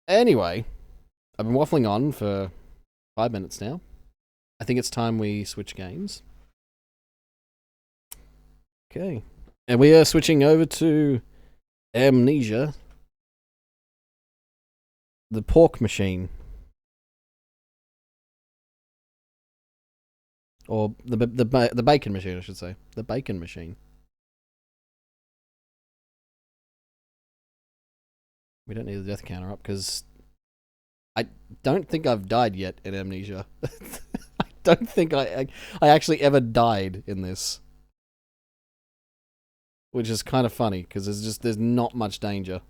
Anyway, I've been waffling on for 5 minutes now. I think it's time we switch games. Okay. And we are switching over to Amnesia, the pork machine. Or the bacon machine, I should say. The bacon machine. We don't need the death counter up because I don't think I've died yet in Amnesia. I don't think I actually ever died in this, which is kind of funny because there's not much danger.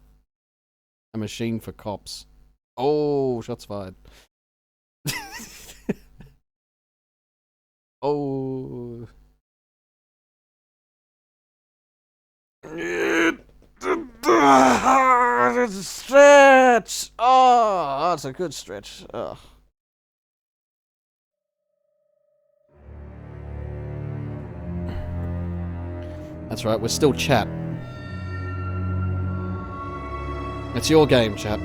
A machine for cops. Oh, shots fired. Oh. Stretch. Oh, that's a good stretch. Oh. That's right, we're still chat. It's your game, chat.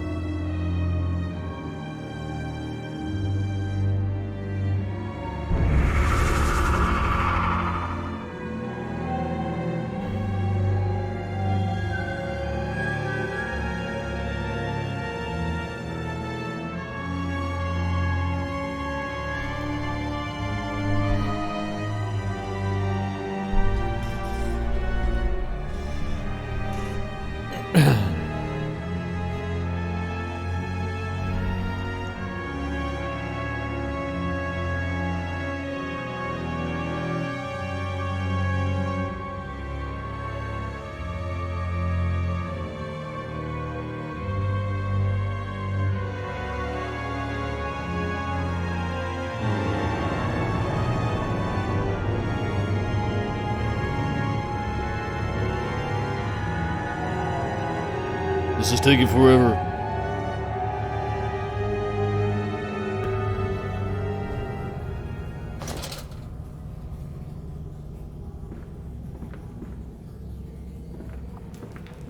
This is taking forever.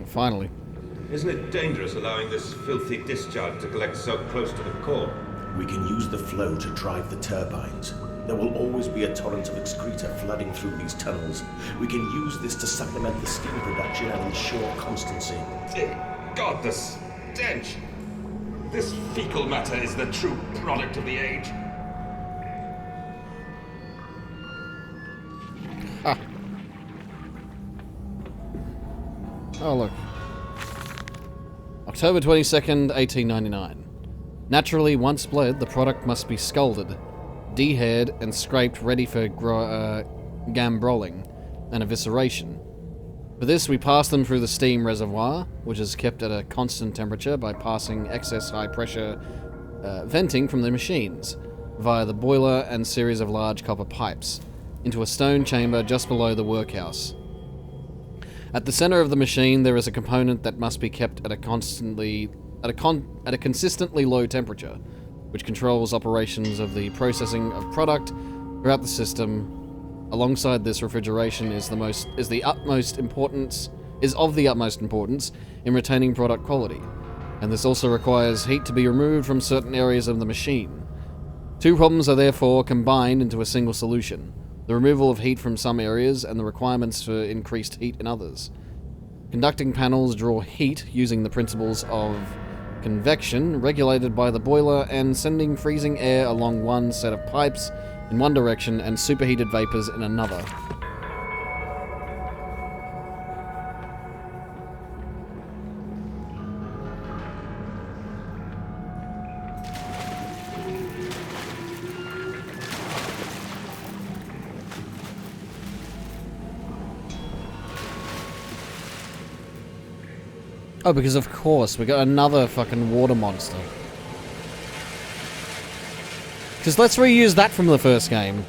Finally. Isn't it dangerous allowing this filthy discharge to collect so close to the core? We can use the flow to drive the turbines. There will always be a torrent of excreta flooding through these tunnels. We can use this to supplement the steam production and ensure constancy. God, the stench! This fecal matter is the true product of the age. Ah. Oh, look. October 22nd, 1899. Naturally, once bled, the product must be scalded, de-haired, and scraped ready for gambroling and evisceration. For this, we pass them through the steam reservoir, which is kept at a constant temperature by passing excess high-pressure venting from the machines, via the boiler and series of large copper pipes, into a stone chamber just below the workhouse. At the center of the machine, there is a component that must be kept at a consistently low temperature, which controls operations of the processing of product throughout the system. Alongside this, refrigeration is of the utmost importance in retaining product quality, and this also requires heat to be removed from certain areas of the machine. Two problems are therefore combined into a single solution: the removal of heat from some areas and the requirements for increased heat in others. Conducting panels draw heat using the principles of convection, regulated by the boiler, and sending freezing air along one set of pipes in one direction and superheated vapors in another. Oh, because of course, we got another fucking water monster. Because let's reuse that from the first game.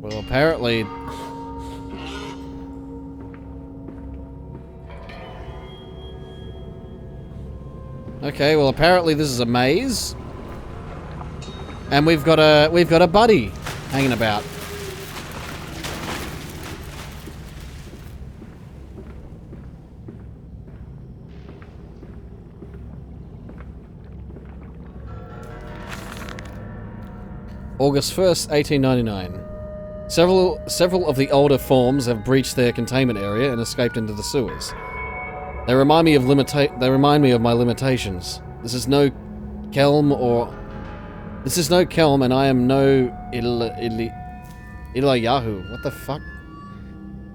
Well, apparently... Okay, well, apparently this is a maze. And we've got a buddy hanging about. August 1st, 1899. Several of the older forms have breached their containment area and escaped into the sewers. They remind me of my limitations. This is no Kelm, and I am no Eliyahu. What the fuck?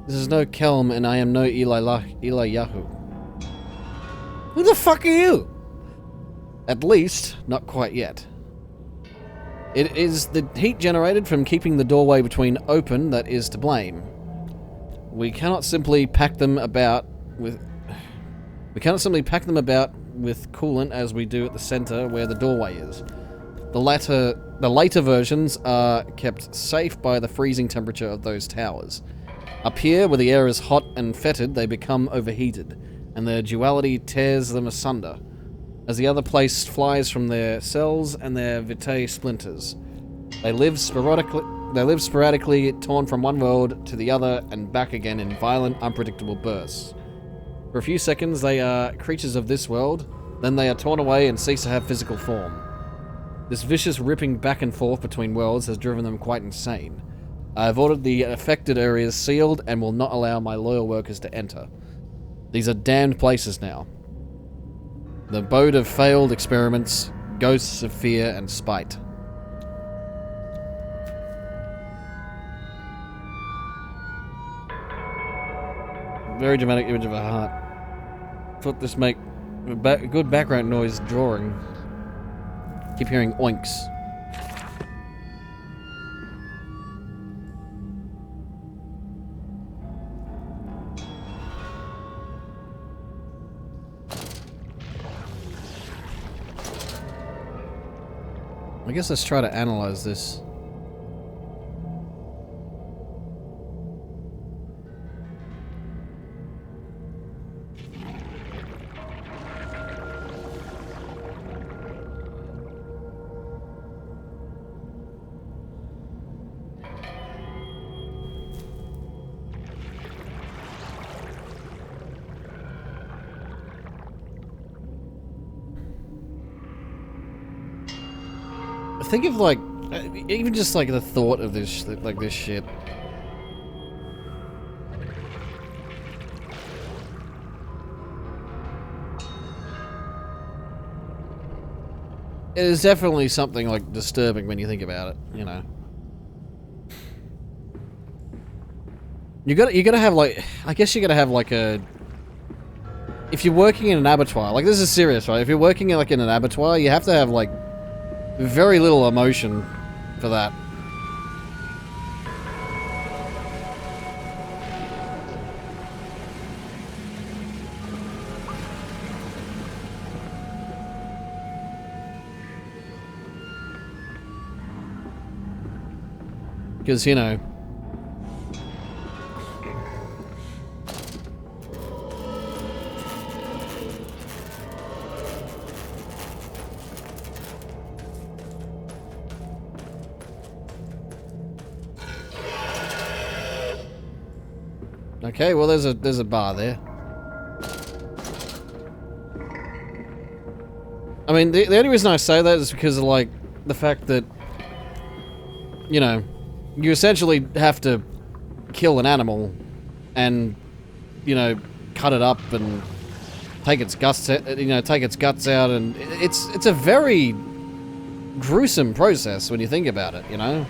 This is no Kelm, and I am no Eliyahu. Who the fuck are you? At least, not quite yet. It is the heat generated from keeping the doorway between open that is to blame. We cannot simply pack them about with coolant as we do at the center where the doorway is. The later versions are kept safe by the freezing temperature of those towers. Up here, where the air is hot and fetid, they become overheated, and their duality tears them asunder, as the other place flies from their cells and their vitae splinters. They live sporadically, torn from one world to the other and back again in violent, unpredictable bursts. For a few seconds, they are creatures of this world, then they are torn away and cease to have physical form. This vicious ripping back and forth between worlds has driven them quite insane. I have ordered the affected areas sealed and will not allow my loyal workers to enter. These are damned places now. The abode of failed experiments, ghosts of fear and spite. Very dramatic image of a heart. Thought this make good background noise drawing. Keep hearing oinks. I guess let's try to analyze this. Think of like, even just like the thought of this, like this shit. It is definitely something like disturbing when you think about it, you know. You gotta have like, I guess you gotta have like a, if you're working in an abattoir, like this is serious, right? If you're working like in an abattoir, you have to have like very little emotion for that. Because, you know, okay, well there's a bar there. I mean, the only reason I say that is because of like the fact that, you know, you essentially have to kill an animal and, you know, cut it up and take its guts, you know, take its guts out, and it's a very gruesome process when you think about it, you know.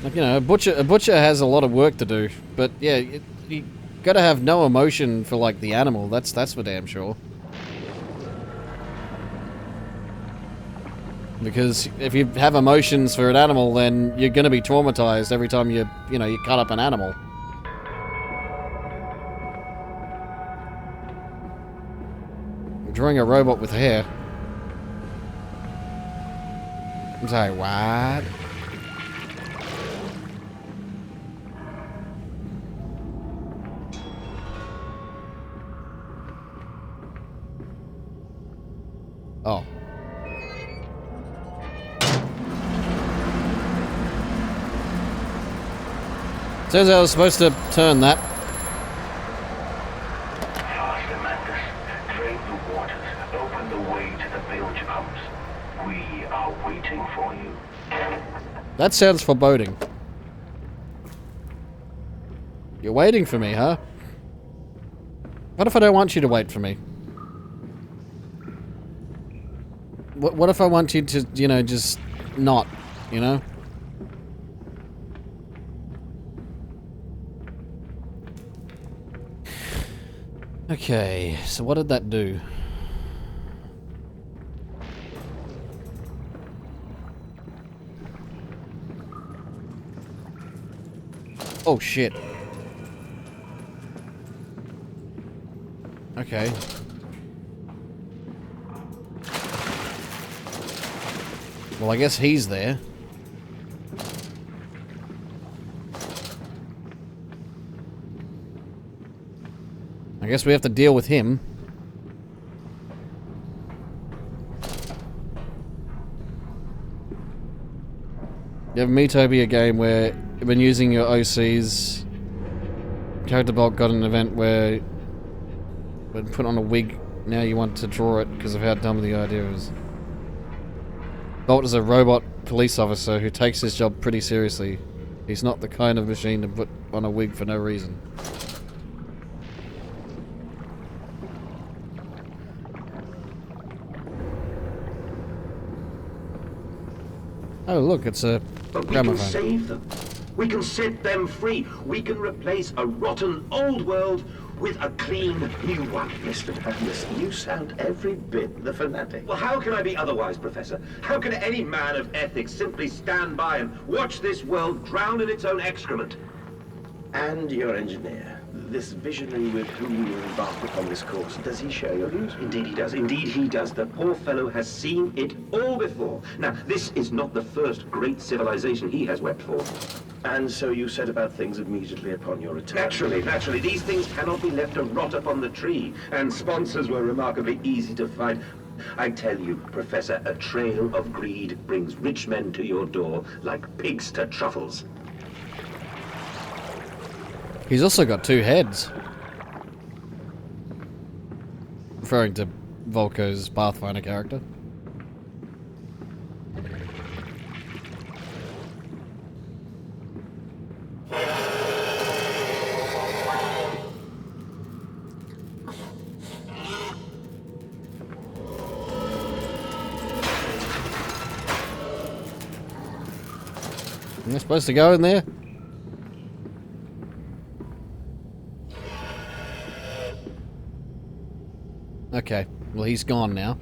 Like, you know, a butcher has a lot of work to do, but yeah, you gotta have no emotion for like the animal. That's for damn sure. Because if you have emotions for an animal, then you're gonna be traumatized every time you cut up an animal. Drawing a robot with hair. I'm sorry, what? Oh. Turns out I was supposed to turn that. Faster, Mangus. Drain the waters. Open the way to the bilge pumps. We are waiting for you. That sounds foreboding. You're waiting for me, huh? What if I don't want you to wait for me? What if I want you to, you know, just not, you know? Okay, so what did that do? Oh shit. Okay. Well, I guess he's there. I guess we have to deal with him. You have Metopia game where when using your OCs, Character Bulk got an event where when put on a wig, now you want to draw it because of how dumb the idea is. Bolt is a robot police officer who takes his job pretty seriously. He's not the kind of machine to put on a wig for no reason. Oh look, it's a But we gramophone. can save them. We can set them free. We can replace a rotten old world with a clean new one. Mr. Mangus, you sound every bit the fanatic. Well, how can I be otherwise, Professor? How can any man of ethics simply stand by and watch this world drown in its own excrement? And your engineer, this visionary with whom you embarked upon this course, does he share your views? Indeed he does. Indeed he does. The poor fellow has seen it all before. Now, this is not the first great civilization he has wept for. And so you set about things immediately upon your return? Naturally. These things cannot be left to rot upon the tree. And sponsors were remarkably easy to find. I tell you, Professor, a trail of greed brings rich men to your door like pigs to truffles. He's also got two heads. Referring to Volko's Pathfinder character. Am I supposed to go in there? Okay, well he's gone now.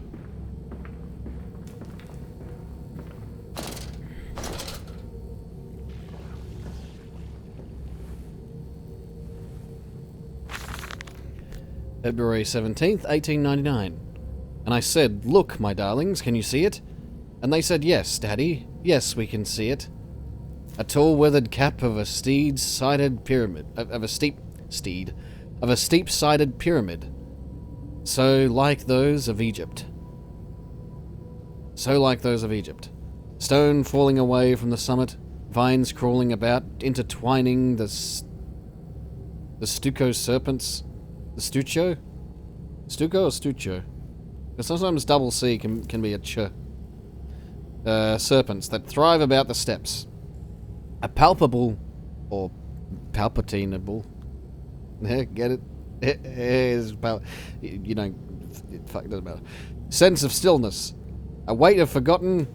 February 17th, 1899. And I said, "Look, my darlings, can you see it?" And they said, "Yes, Daddy. Yes, we can see it. A tall weathered cap of a steep-sided pyramid. Of a steep-sided pyramid. So like those of Egypt. So like those of Egypt. Stone falling away from the summit, vines crawling about, intertwining the stucco serpents. The stucco? Stucco or stucco? Because sometimes double C can be a ch. Serpents that thrive about the steps. A palpable, or palpatinable. Get it? You know, fuck, it doesn't matter. Sense of stillness. A weight of forgotten.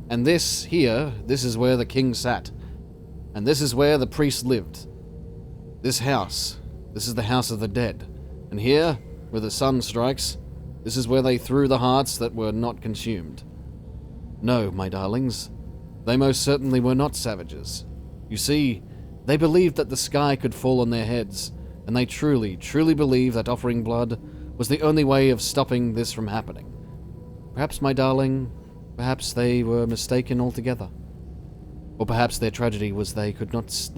And this, here, this is where the king sat. And this is where the priest lived. This house. This is the house of the dead. And here, where the sun strikes, this is where they threw the hearts that were not consumed. No, my darlings. They most certainly were not savages. You see, they believed that the sky could fall on their heads, and they truly, truly believed that offering blood was the only way of stopping this from happening. Perhaps, my darling, perhaps they were mistaken altogether. Or perhaps their tragedy was perhaps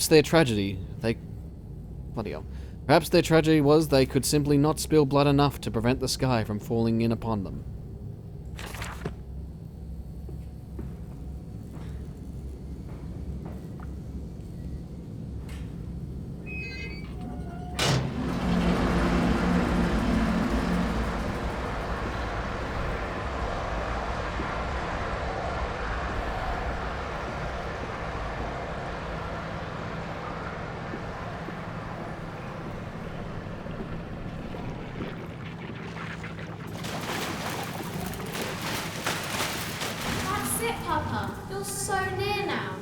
their tragedy, bloody hell. Perhaps their tragedy was they could simply not spill blood enough to prevent the sky from falling in upon them. That's it, Papa. You're so near now.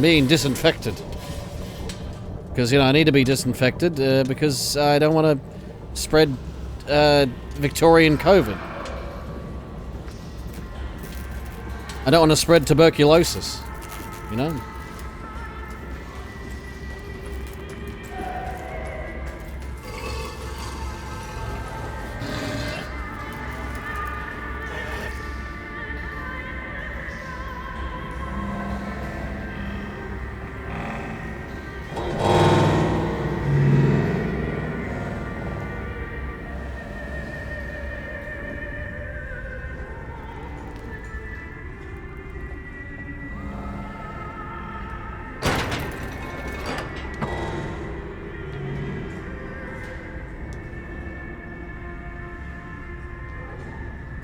Being disinfected. Because, I need to be disinfected because I don't want to spread Victorian COVID. I don't want to spread tuberculosis,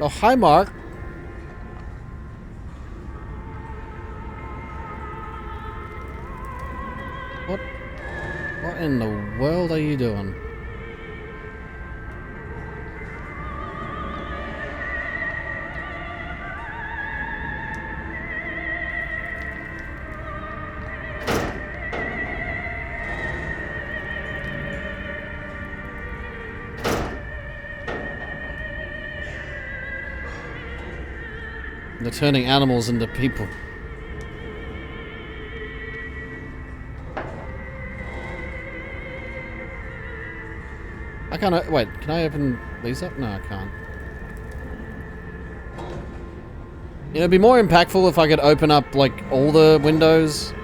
Oh, hi, Mark. What in the world are you doing? They're turning animals into people. I can't... Wait, can I open these up? No, I can't. It'd be more impactful if I could open up, like, all the windows.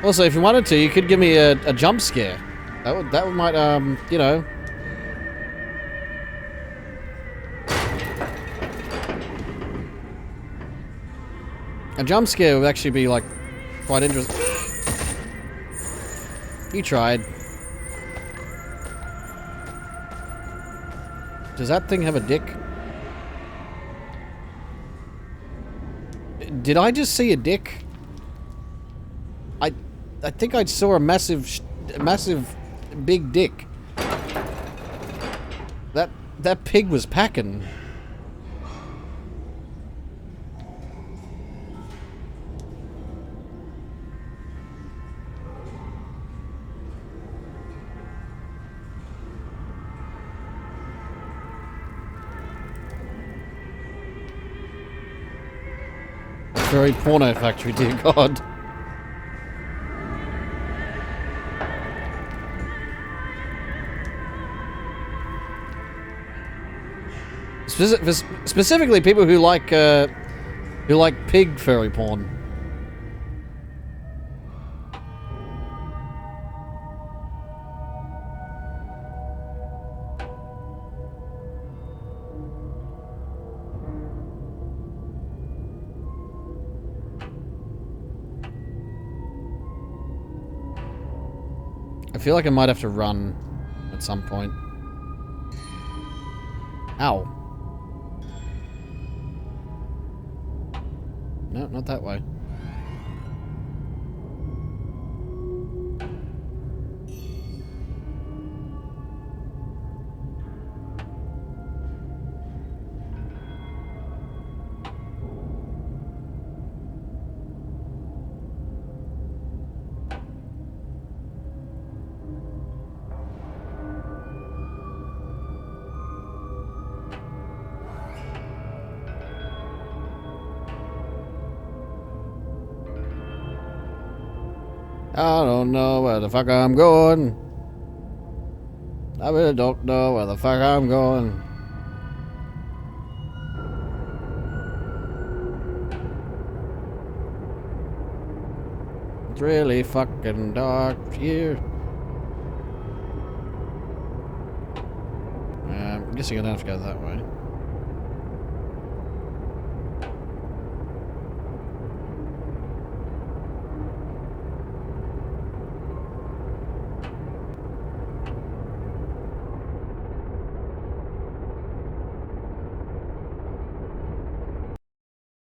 Also, if you wanted to, you could give me a jump scare. That might, A jump scare would actually be, like, quite interesting. You tried. Does that thing have a dick? Did I just see a dick? I think I saw a massive big dick. That pig was packing. Very porno factory, dear God. Specifically, people who like pig furry porn. I feel like I might have to run at some point. Ow. No, not that way. I don't know where the fuck I'm going. I really don't know where the fuck I'm going. It's really fucking dark here. I'm guessing I don't have to go that way.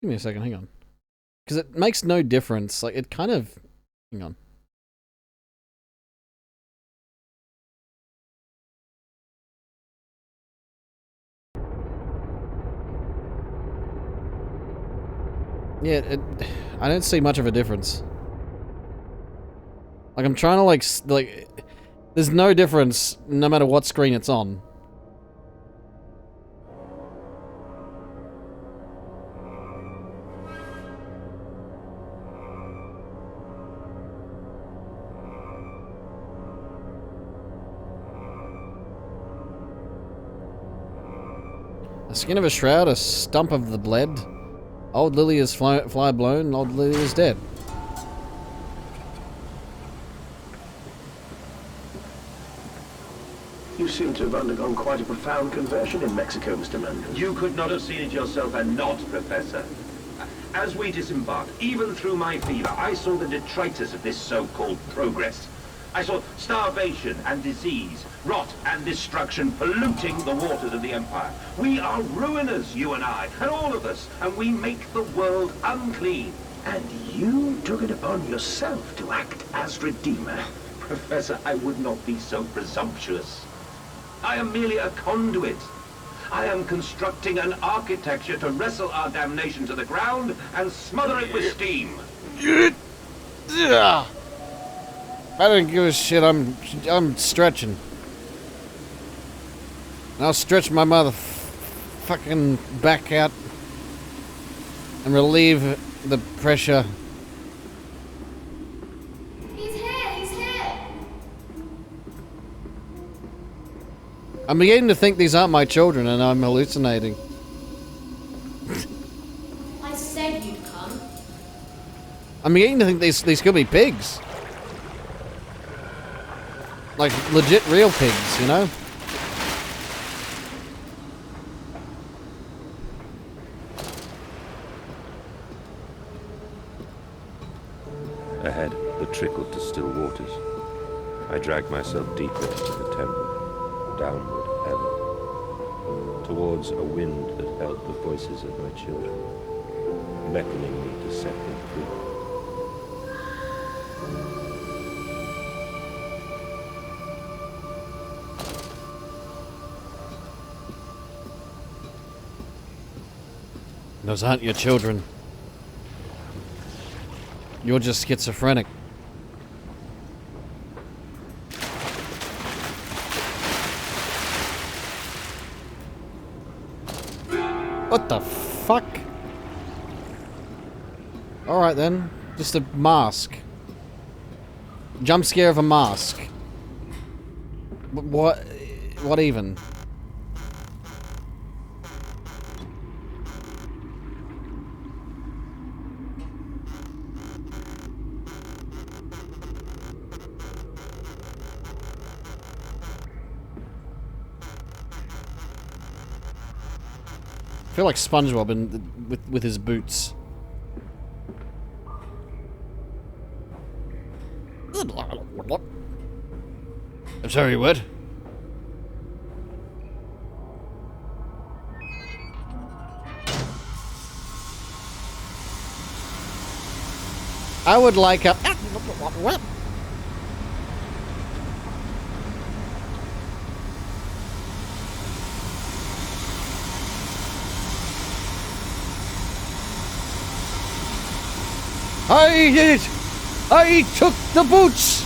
Give me a second, hang on. Because it makes no difference. Like, it kind of... Hang on. Yeah, I don't see much of a difference. Like, I'm trying to, like... There's no difference, no matter what screen it's on. The skin of a shroud, a stump of the bled. Old Lily is fly blown, old Lily is dead. You seem to have undergone quite a profound conversion in Mexico, Mr. Mendes. You could not have seen it yourself and not, Professor. As we disembarked, even through my fever, I saw the detritus of this so-called progress. I saw starvation and disease, rot and destruction polluting the waters of the Empire. We are ruiners, you and I, and all of us, and we make the world unclean. And you took it upon yourself to act as Redeemer? Professor, I would not be so presumptuous. I am merely a conduit. I am constructing an architecture to wrestle our damnation to the ground and smother it with steam. I don't give a shit. I'm stretching. I'll stretch my fucking back out and relieve the pressure. He's here, he's here. I'm beginning to think these aren't my children and I'm hallucinating. I said you'd come. I'm beginning to think these could be pigs. Like, legit real pigs, you know? Ahead, the trickle to still waters. I dragged myself deeper into the temple, downward ever, towards a wind that held the voices of my children, beckoning me to set them free. Those aren't your children. You're just schizophrenic. What the fuck? Alright then. Just a mask. Jump scare of a mask. What even? feel like SpongeBob with his boots. I'm sorry, what? I would like a... What? I did it! I took the boots!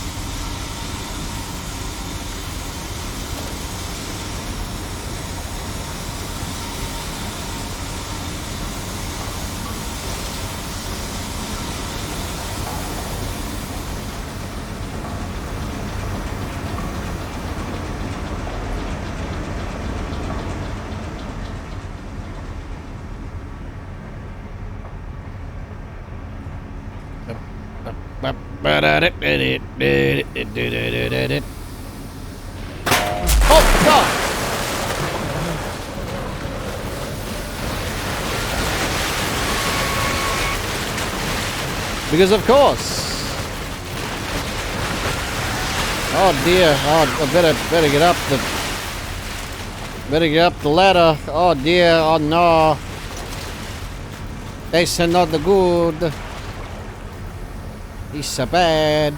Oh, God! Because of course. Oh dear. Oh, I better get up the ladder. Oh dear. Oh no. This is not good. It's so bad.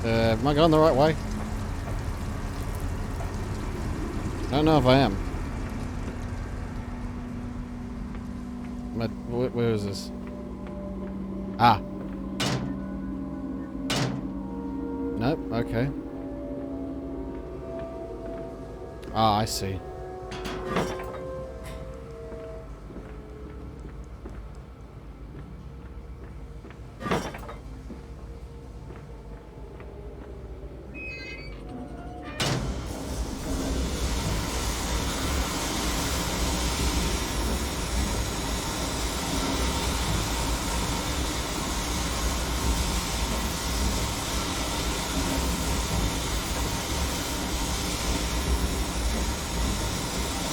Am I going the right way? I don't know if I am. Where is this? Ah. Nope, okay. Ah, I see.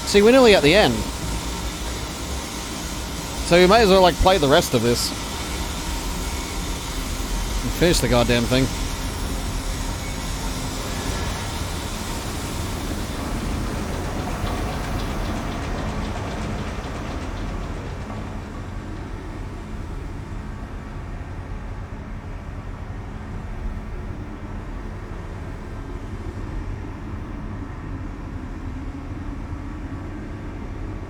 See, we're nearly at the end. So we may as well, like, play the rest of this. And finish the goddamn thing.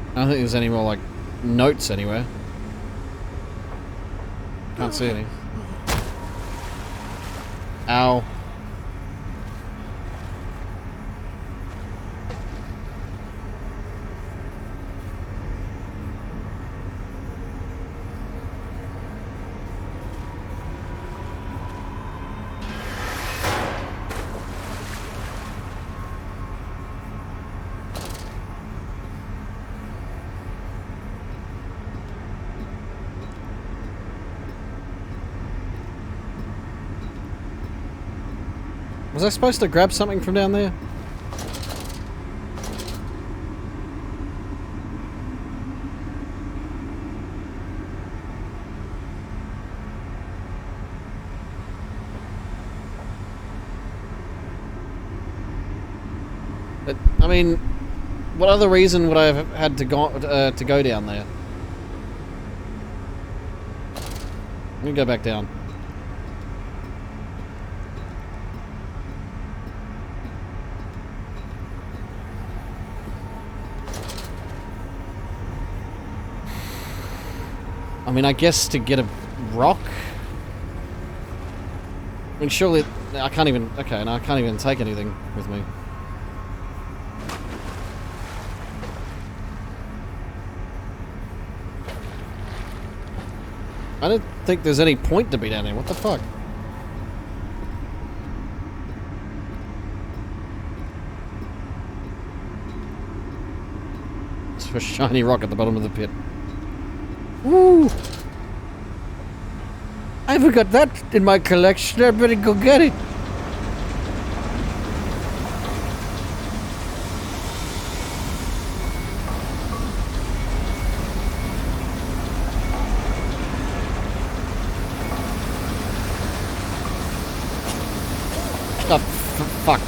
I don't think there's any more, like, notes anywhere. Can't see any. Ow. Was I supposed to grab something from down there? I mean, what other reason would I have had to go down there? Let me go back down. I mean, I guess to get a rock? I mean, surely... I can't even... Okay, no, I can't even take anything with me. I don't think there's any point to be down there. What the fuck? It's a shiny rock at the bottom of the pit. Woo! I forgot that in my collection. I better go get it. Oh, fuck.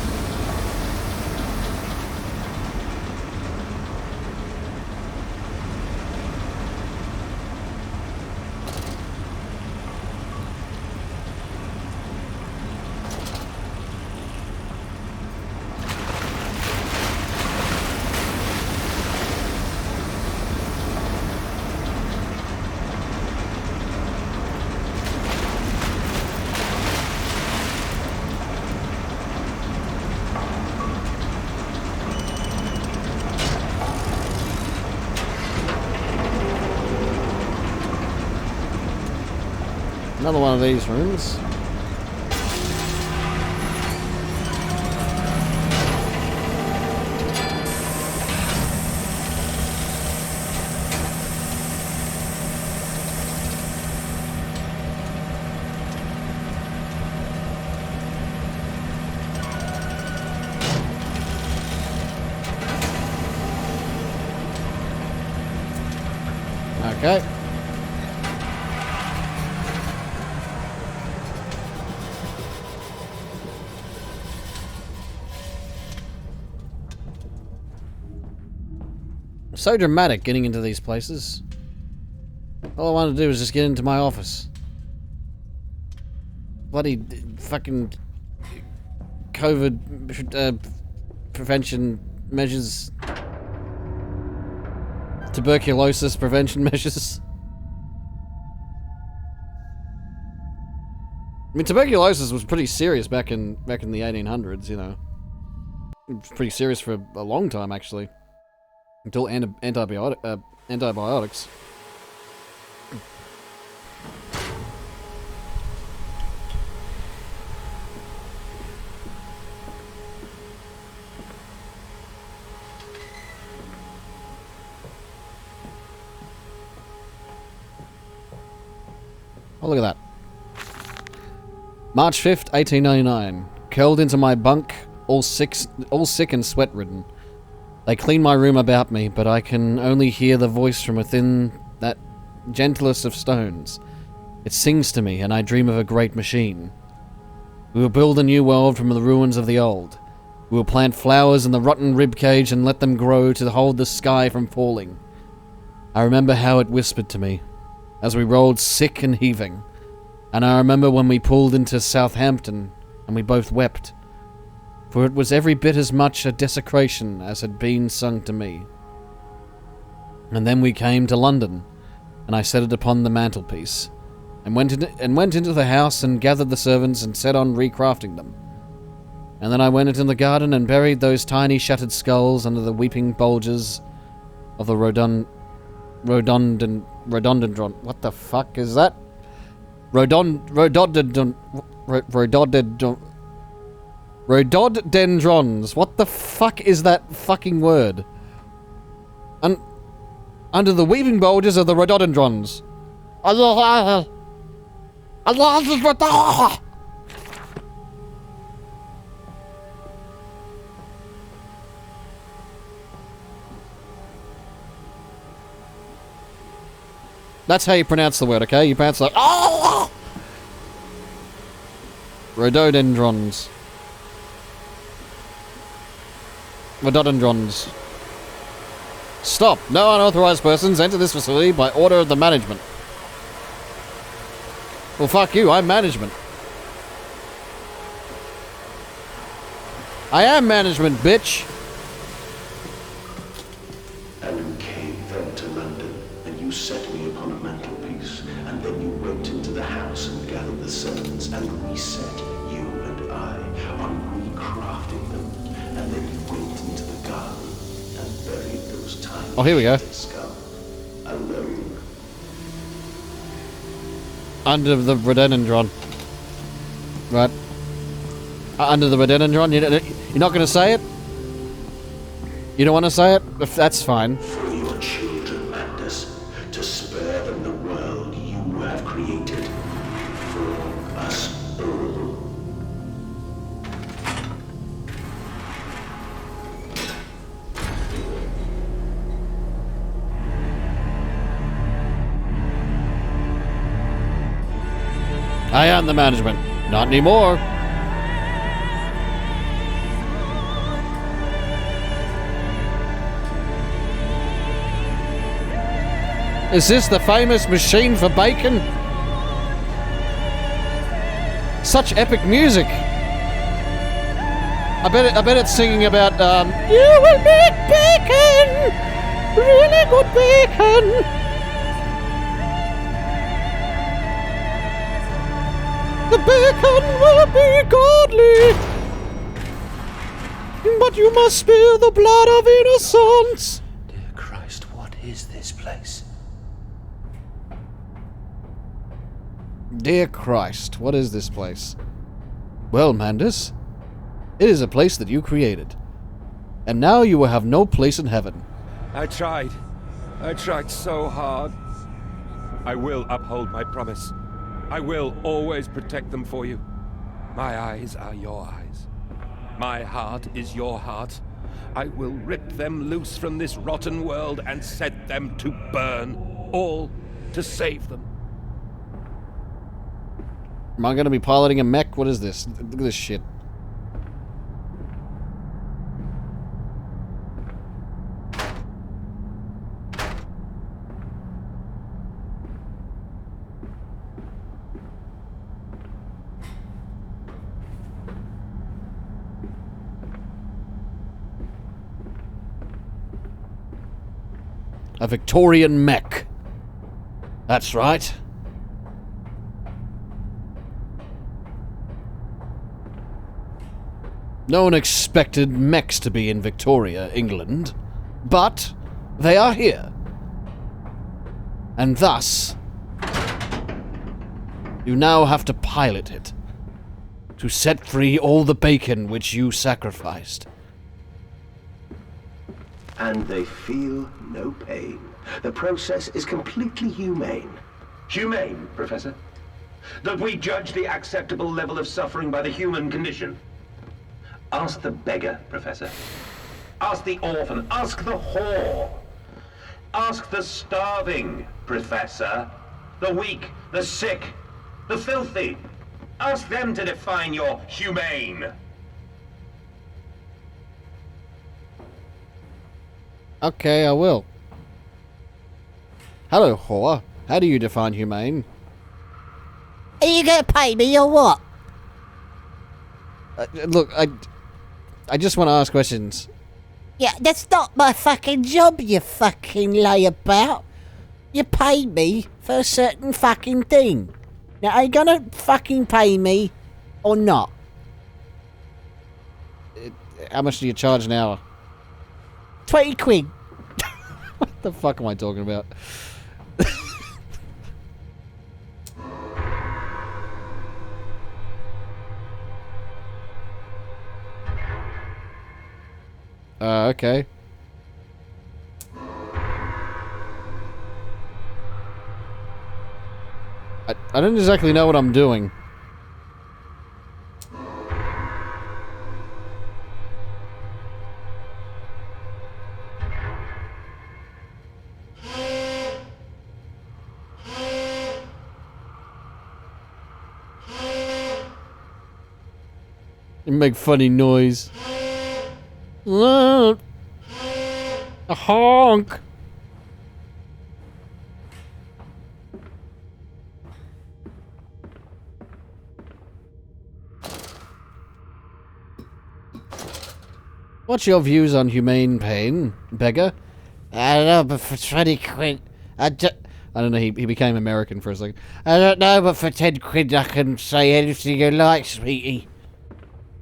Another one of these rooms. Okay. So dramatic getting into these places. All I wanted to do was just get into my office. Bloody fucking COVID prevention measures. Tuberculosis prevention measures. I mean, tuberculosis was pretty serious back in the 1800s, you know. It was pretty serious for a long time, actually. Until antibiotics. Oh, look at that. March 5th, 1899. Curled into my bunk, all sick and sweat-ridden. They clean my room about me, but I can only hear the voice from within that gentlest of stones. It sings to me, and I dream of a great machine. We will build a new world from the ruins of the old. We will plant flowers in the rotten ribcage and let them grow to hold the sky from falling. I remember how it whispered to me, as we rolled sick and heaving. And I remember when we pulled into Southampton, and we both wept. For it was every bit as much a desecration as had been sung to me. And then we came to London, and I set it upon the mantelpiece, and went into the house and gathered the servants and set on recrafting them. And then I went into the garden and buried those tiny shattered skulls under the weeping bulges of the rhododendron. What the fuck is that? Rhododendrons. What the fuck is that fucking word? Under the weeping bulges of the rhododendrons. That's how you pronounce the word, okay? You pronounce like rhododendrons. Rhododendrons. Stop! No unauthorized persons enter this facility by order of the management. Well, fuck you, I'm management. I am management, bitch! And you came then to London, and you set me upon a mantelpiece, and then you went into the house and gathered the servants, and reset you and I on recrafting them, and then you went into the garden and buried those tiny here we go. skull alone. Under the rhododendron. Right. Under the rhododendron? You're not going to say it? You don't want to say it? That's fine. For your children, Mandus, to spare them the world you have created. For us all. I am the management. Not anymore. Is this the famous machine for bacon? Such epic music. I bet it's singing about, you will make bacon! Really good bacon! The bacon will be godly! But you must spare the blood of innocence! Dear Christ, what is this place? Dear Christ, what is this place? Well, Mandus, it is a place that you created. And now you will have no place in heaven. I tried so hard. I will uphold my promise. I will always protect them for you. My eyes are your eyes. My heart is your heart. I will rip them loose from this rotten world and set them to burn. All to save them. Am I going to be piloting a mech? What is this? Look at this shit. A Victorian mech. That's right. No one expected mechs to be in Victoria, England, but they are here. And thus, you now have to pilot it to set free all the bacon which you sacrificed. And they feel no pain. The process is completely humane. Humane, Professor? That we judge the acceptable level of suffering by the human condition? Ask the beggar, Professor. Ask the orphan. Ask the whore. Ask the starving, Professor. The weak, the sick, the filthy. Ask them to define your humane. Okay, I will. Hello, whore. How do you define humane? Are you gonna pay me or what? Look, I just want to ask questions. Yeah, that's not my fucking job, you fucking layabout. You paid me for a certain fucking thing. Now, are you gonna fucking pay me or not? How much do you charge an hour? 20 quid. What the fuck am I talking about? Okay. I don't exactly know what I'm doing. You make funny noise. A honk. What's your views on humane pain, beggar? I don't know, but for 20 quid, I don't know, he became American for a second. I don't know, but for 10 quid I can say anything you like, sweetie.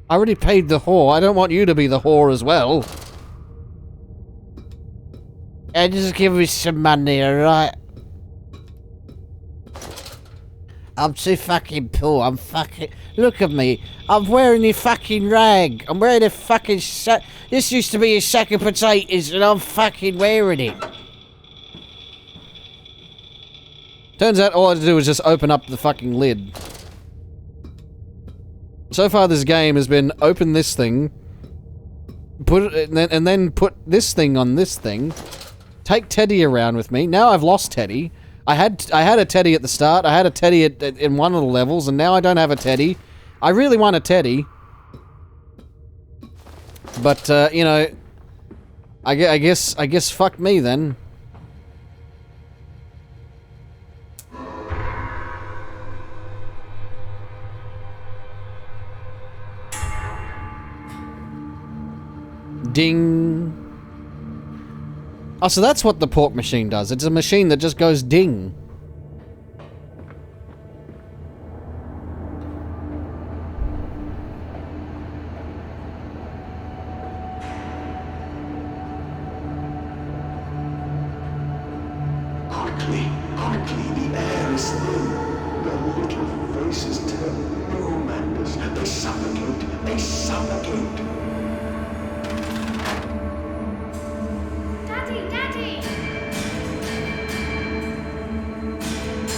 I already paid the whore. I don't want you to be the whore as well. And just give me some money, alright? I'm too fucking poor. I'm fucking... Look at me. I'm wearing a fucking rag. I'm wearing a fucking sack. This used to be a sack of potatoes and I'm fucking wearing it. Turns out all I had to do was just open up the fucking lid. So far this game has been open this thing, put it, and then put this thing on this thing, take Teddy around with me. Now I've lost Teddy. I had a Teddy at the start. I had a Teddy in one of the levels, and now I don't have a Teddy. I really want a Teddy, but you know, I guess fuck me then. Ding. Oh, so that's what the pork machine does. It's a machine that just goes ding. Quickly, the air is thin. The little faces tell no madness. They suffocate, Daddy!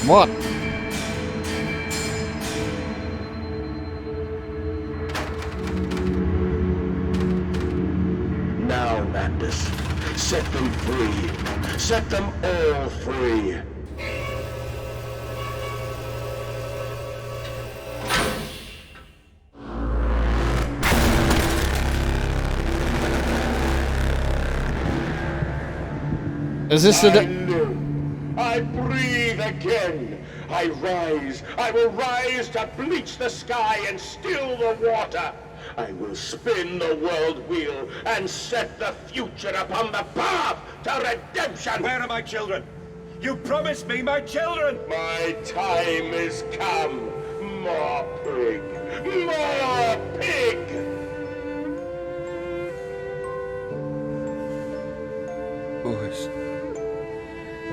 What? Now, madness, set them free. Set them all free. Is this the... I breathe again. I rise. I will rise to bleach the sky and still the water. I will spin the world wheel and set the future upon the path to redemption. Where are my children? You promised me my children! My time is come. More pig. More pig.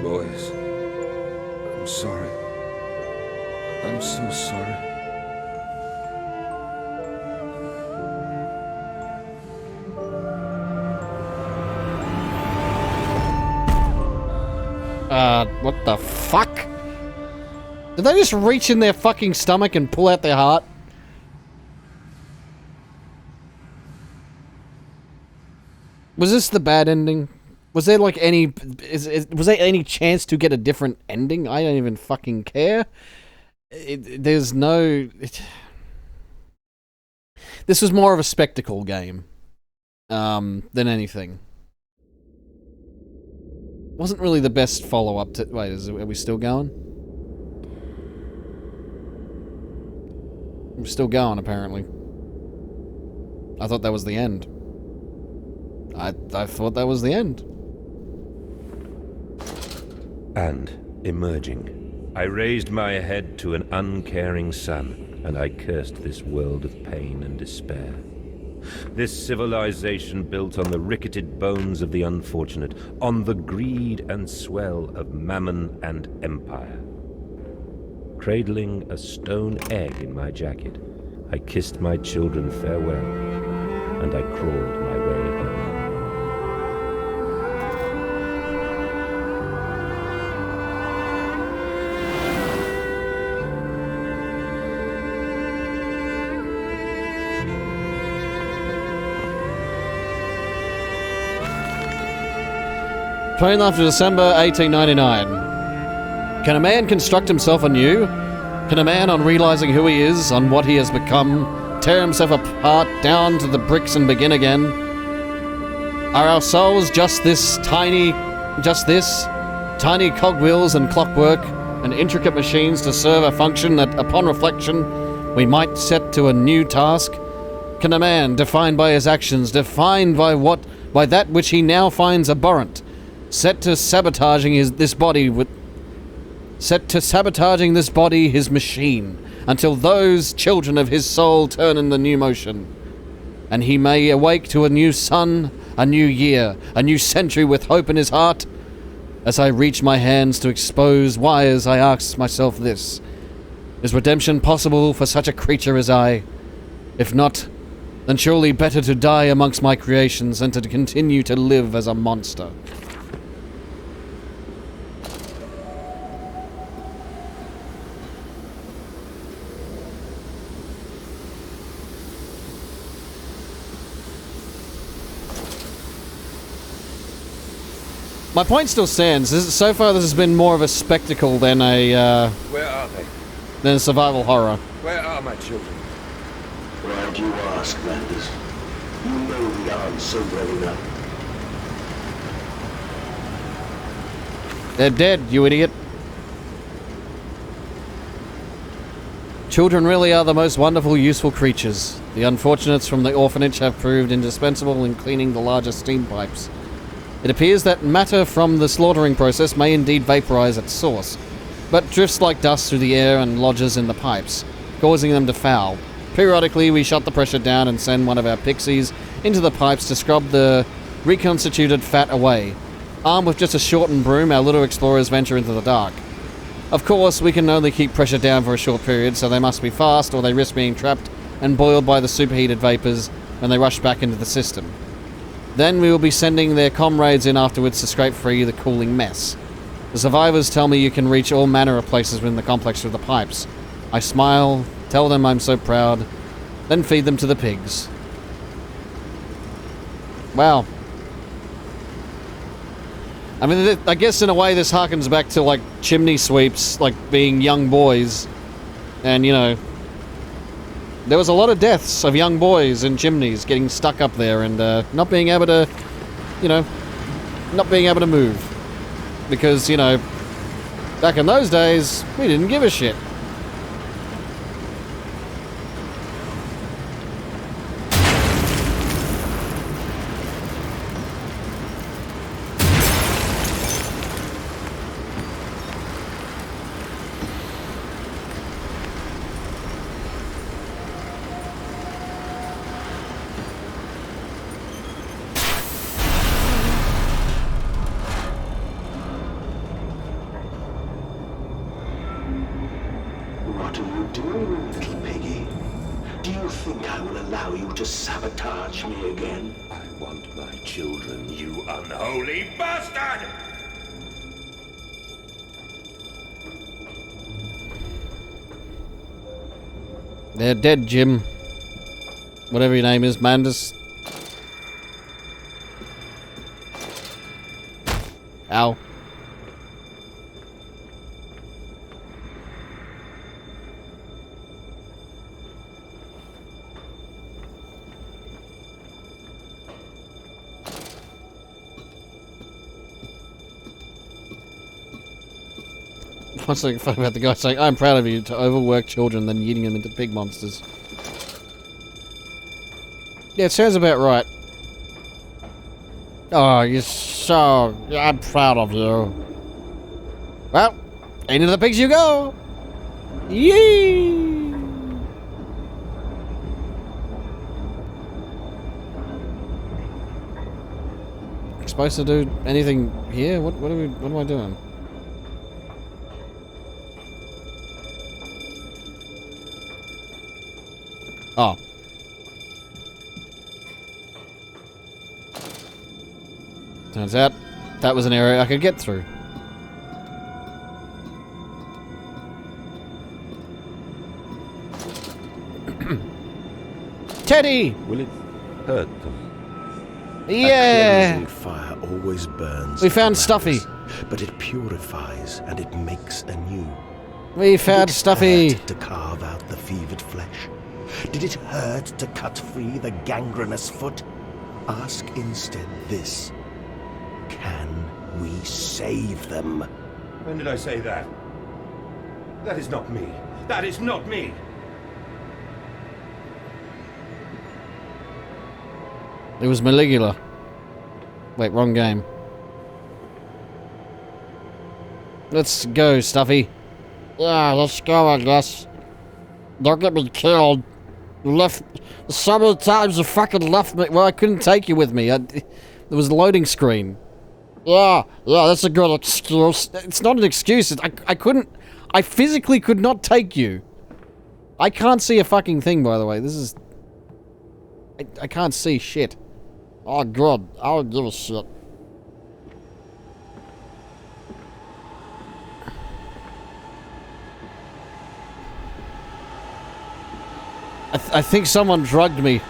Boys, I'm sorry. I'm so sorry. What the fuck? Did they just reach in their fucking stomach and pull out their heart? Was this the bad ending? Was there like any... was there any chance to get a different ending? I don't even fucking care. There's no... This was more of a spectacle game. Than anything. Wasn't really the best follow-up to... Wait, are we still going? I'm still going, apparently. I thought that was the end. I thought that was the end. And, emerging, I raised my head to an uncaring sun, and I cursed this world of pain and despair. This civilization built on the ricketed bones of the unfortunate, on the greed and swell of mammon and empire. Cradling a stone egg in my jacket, I kissed my children farewell, and I crawled my way home. 29th of December, 1899. Can a man construct himself anew? Can a man, on realizing who he is, on what he has become, tear himself apart down to the bricks and begin again? Are our souls just tiny cogwheels and clockwork and intricate machines to serve a function that, upon reflection, we might set to a new task? Can a man, defined by his actions, defined by that which he now finds abhorrent, set to sabotaging this body, his machine, until those children of his soul turn in the new motion, and he may awake to a new sun, a new year, a new century with hope in his heart? As I reach my hands to expose wires, I ask myself this: is redemption possible for such a creature as I? If not, then surely better to die amongst my creations than to continue to live as a monster. My point still stands. So far, this has been more of a spectacle than a Where are they? than a survival horror. Where are my children? Why do you ask, Landers? You know the answer well enough. They're dead, you idiot. Children really are the most wonderful, useful creatures. The unfortunates from the orphanage have proved indispensable in cleaning the larger steam pipes. It appears that matter from the slaughtering process may indeed vaporize at source, but drifts like dust through the air and lodges in the pipes, causing them to foul. Periodically, we shut the pressure down and send one of our pixies into the pipes to scrub the reconstituted fat away. Armed with just a shortened broom, our little explorers venture into the dark. Of course, we can only keep pressure down for a short period, so they must be fast or they risk being trapped and boiled by the superheated vapors when they rush back into the system. Then we will be sending their comrades in afterwards to scrape free the cooling mess. The survivors tell me you can reach all manner of places within the complex through the pipes. I smile, tell them I'm so proud, then feed them to the pigs. Wow. I mean, I guess in a way this harkens back to, like, chimney sweeps, like, being young boys. And, you know, there was a lot of deaths of young boys in chimneys getting stuck up there and not being able to, you know, not being able to move. Because, you know, back in those days, we didn't give a shit. What are you doing, little piggy? Do you think I will allow you to sabotage me again? I want my children, you Unholy bastard! They're dead, Jim. Whatever your name is, Mandus. Ow. What's so funny about the guy saying, I'm proud of you to overwork children then eating them into pig monsters. Yeah, it sounds about right. Oh, you're so... I'm proud of you. Well, into the pigs you go! Yee! Supposed to do anything here? What am I doing? Oh. Turns out that was an area I could get through. Teddy! Will it hurt them? Yeah! A cleansing fire always burns. We found the Stuffy. blackness, but it purifies and it makes anew. We found Did it Stuffy. hurt to carve out the fevered flesh? Did it hurt to cut free the gangrenous foot? Ask instead this. Can we save them? When did I say that? That is not me. That is not me! It was Maligula. Wait, wrong game. Let's go, Stuffy. Yeah, let's go, I guess. Don't get me killed. You left... So many times you fucking left me. Well, I couldn't take you with me. There was a loading screen. Yeah, that's a good excuse. It's not an excuse. I couldn't... I physically could not take you. I can't see a fucking thing, by the way. This is... I can't see shit. Oh, good. I don't give a shit. I think someone drugged me.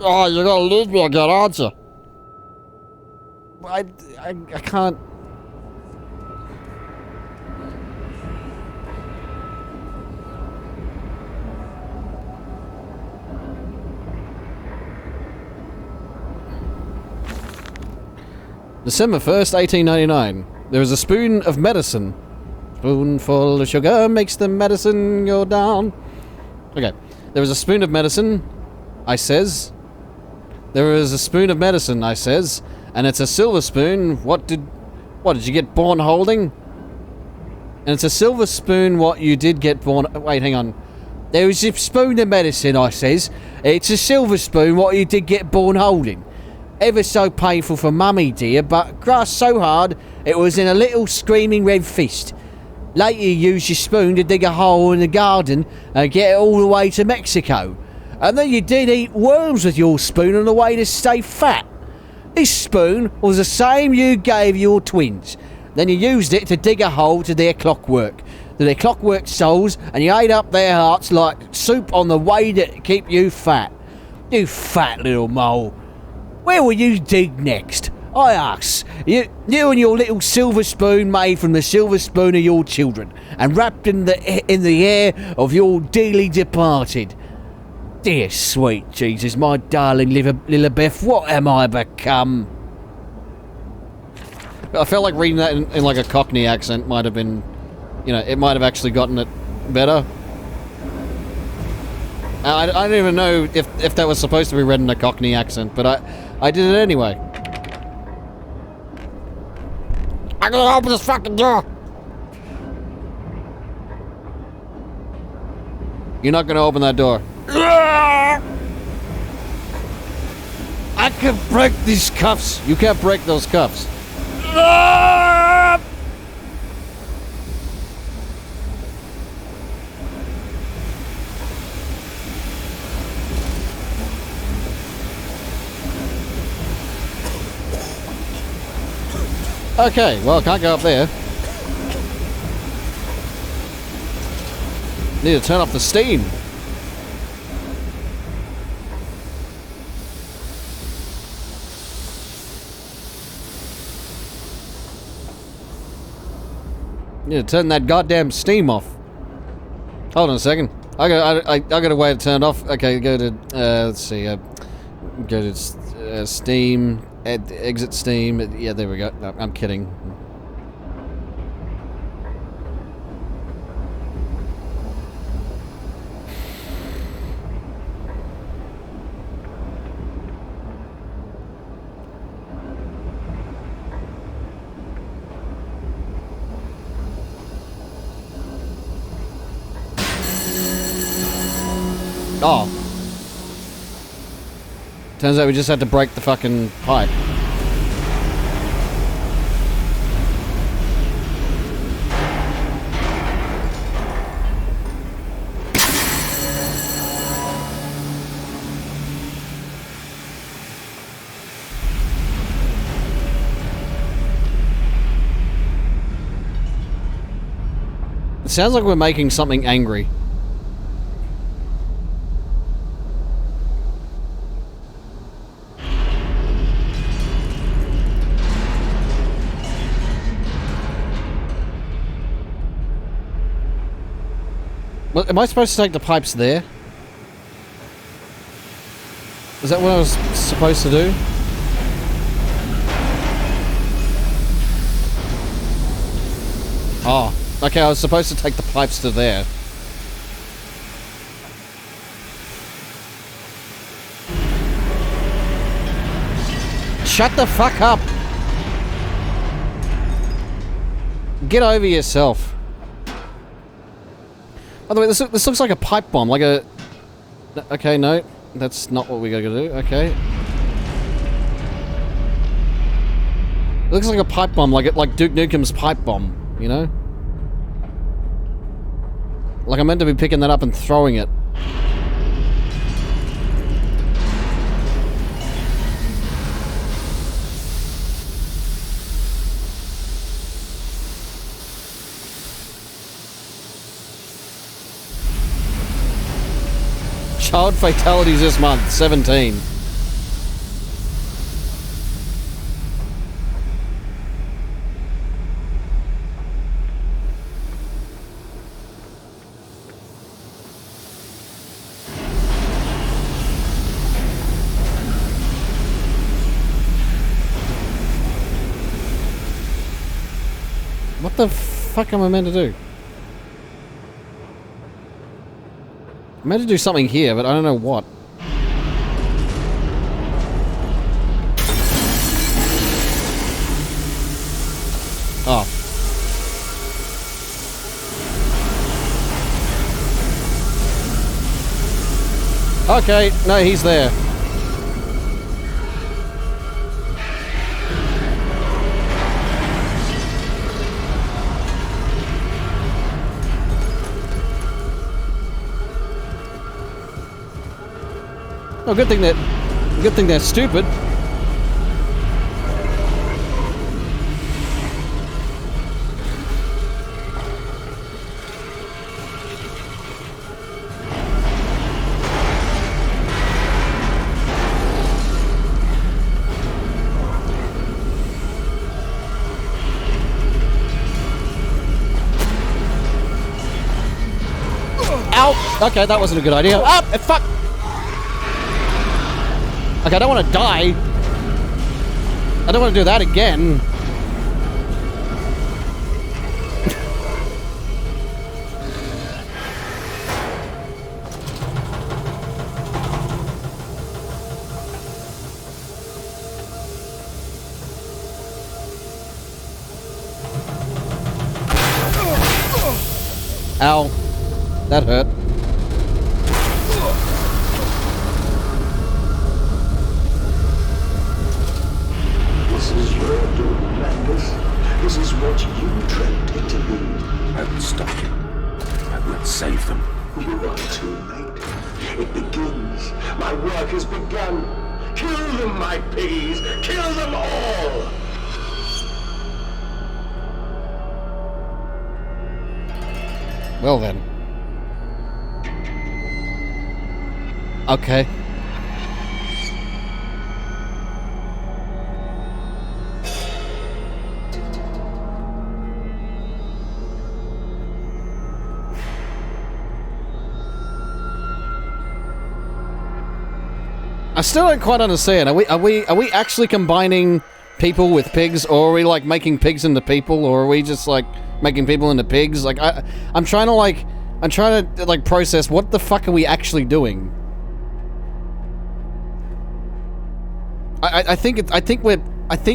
Oh, you're gonna leave me again, aren't you? I can't... December 1st, 1899. There is a spoon of medicine. Spoonful of sugar makes the medicine go down. Okay. There is a spoon of medicine, I says. There is a spoon of medicine, I says. And it's a silver spoon. What did you get born holding? And it's a silver spoon what you did get born... Wait, hang on. There is a spoon of medicine, I says. It's a silver spoon what you did get born holding. Ever so painful for mummy, dear, but grasped so hard it was in a little screaming red fist. Later you used your spoon to dig a hole in the garden and get it all the way to Mexico. And then you did eat worms with your spoon on the way to stay fat. This spoon was the same you gave your twins. Then you used it to dig a hole to their clockwork souls, and you ate up their hearts like soup on the way to keep you fat. You fat little mole. Where will you dig next? I ask. You and your little silver spoon made from the silver spoon of your children, and wrapped in the hair of your dearly departed. Dear sweet Jesus, my darling Lilibeth, what am I become? I felt like reading that in like a Cockney accent might have been, you know, it might have actually gotten it better. I don't even know if that was supposed to be read in a Cockney accent, but I did it anyway. I'm gonna open this fucking door. You're not gonna open that door. I can break these cuffs. You can't break those cuffs. Okay, well, can't go up there. Need to turn off the steam. Need to turn that goddamn steam off. Hold on a second. I got a way to turn it off. Okay, go to let's see. Go to Steam. Exit Steam. Yeah, there we go. No, I'm kidding. Oh. Turns out we just had to break the fucking pipe. It sounds like we're making something angry. Well, am I supposed to take the pipes there? Is that what I was supposed to do? Oh, okay, I was supposed to take the pipes to there. Shut the fuck up! Get over yourself. By the way, this looks like a pipe bomb, like a... Okay, no, that's not what we gotta do, okay. It looks like a pipe bomb, like Duke Nukem's pipe bomb, you know? Like I'm meant to be picking that up and throwing it. Child fatalities this month, 17. the fuck am I meant to do? I'm meant to do something here, but I don't know what. Oh. Okay, no, he's there. Oh, good thing they're stupid. Ow! Okay, that wasn't a good idea. Ah, fuck! Okay, I don't want to die. I don't want to do that again. Ow. That hurt. This is your doing, Landis. This is what you trained it to be. I will stop you. I will save them. You are too late. It begins. My work has begun. Kill them, my piggies. Kill them all. Well then. Okay. I still don't quite understand. Are we actually combining people with pigs, or are we like making pigs into people, or are we just like making people into pigs? Like I'm trying to process what the fuck are we actually doing? I think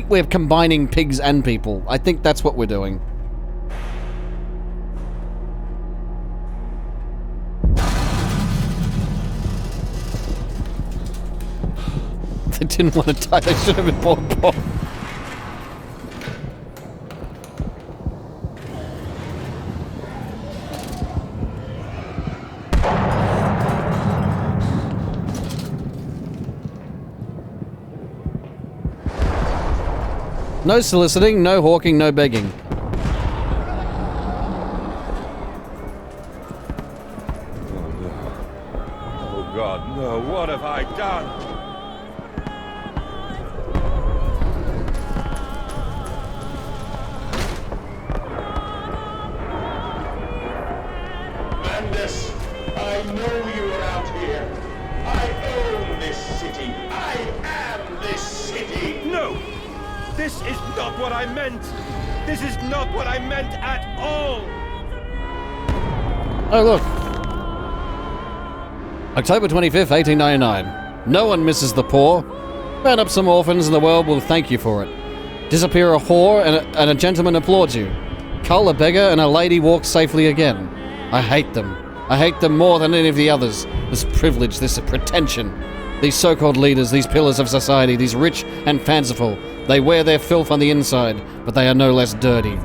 we're combining pigs and people. I think that's what we're doing. They didn't want to die. They should have been bought off. No soliciting, no hawking, no begging. Oh no. Oh God, no. What have I done? Landis, I know you are out here. I own this city. I am this city. No! This is not what I meant! This is not what I meant at all! Oh, look. October 25th, 1899. No one misses the poor. Burn up some orphans and the world will thank you for it. Disappear a whore and a gentleman applauds you. Cull a beggar and a lady walks safely again. I hate them. I hate them more than any of the others. This privilege, this pretension. These so-called leaders, these pillars of society, these rich and fanciful. They wear their filth on the inside, but they are no less dirty.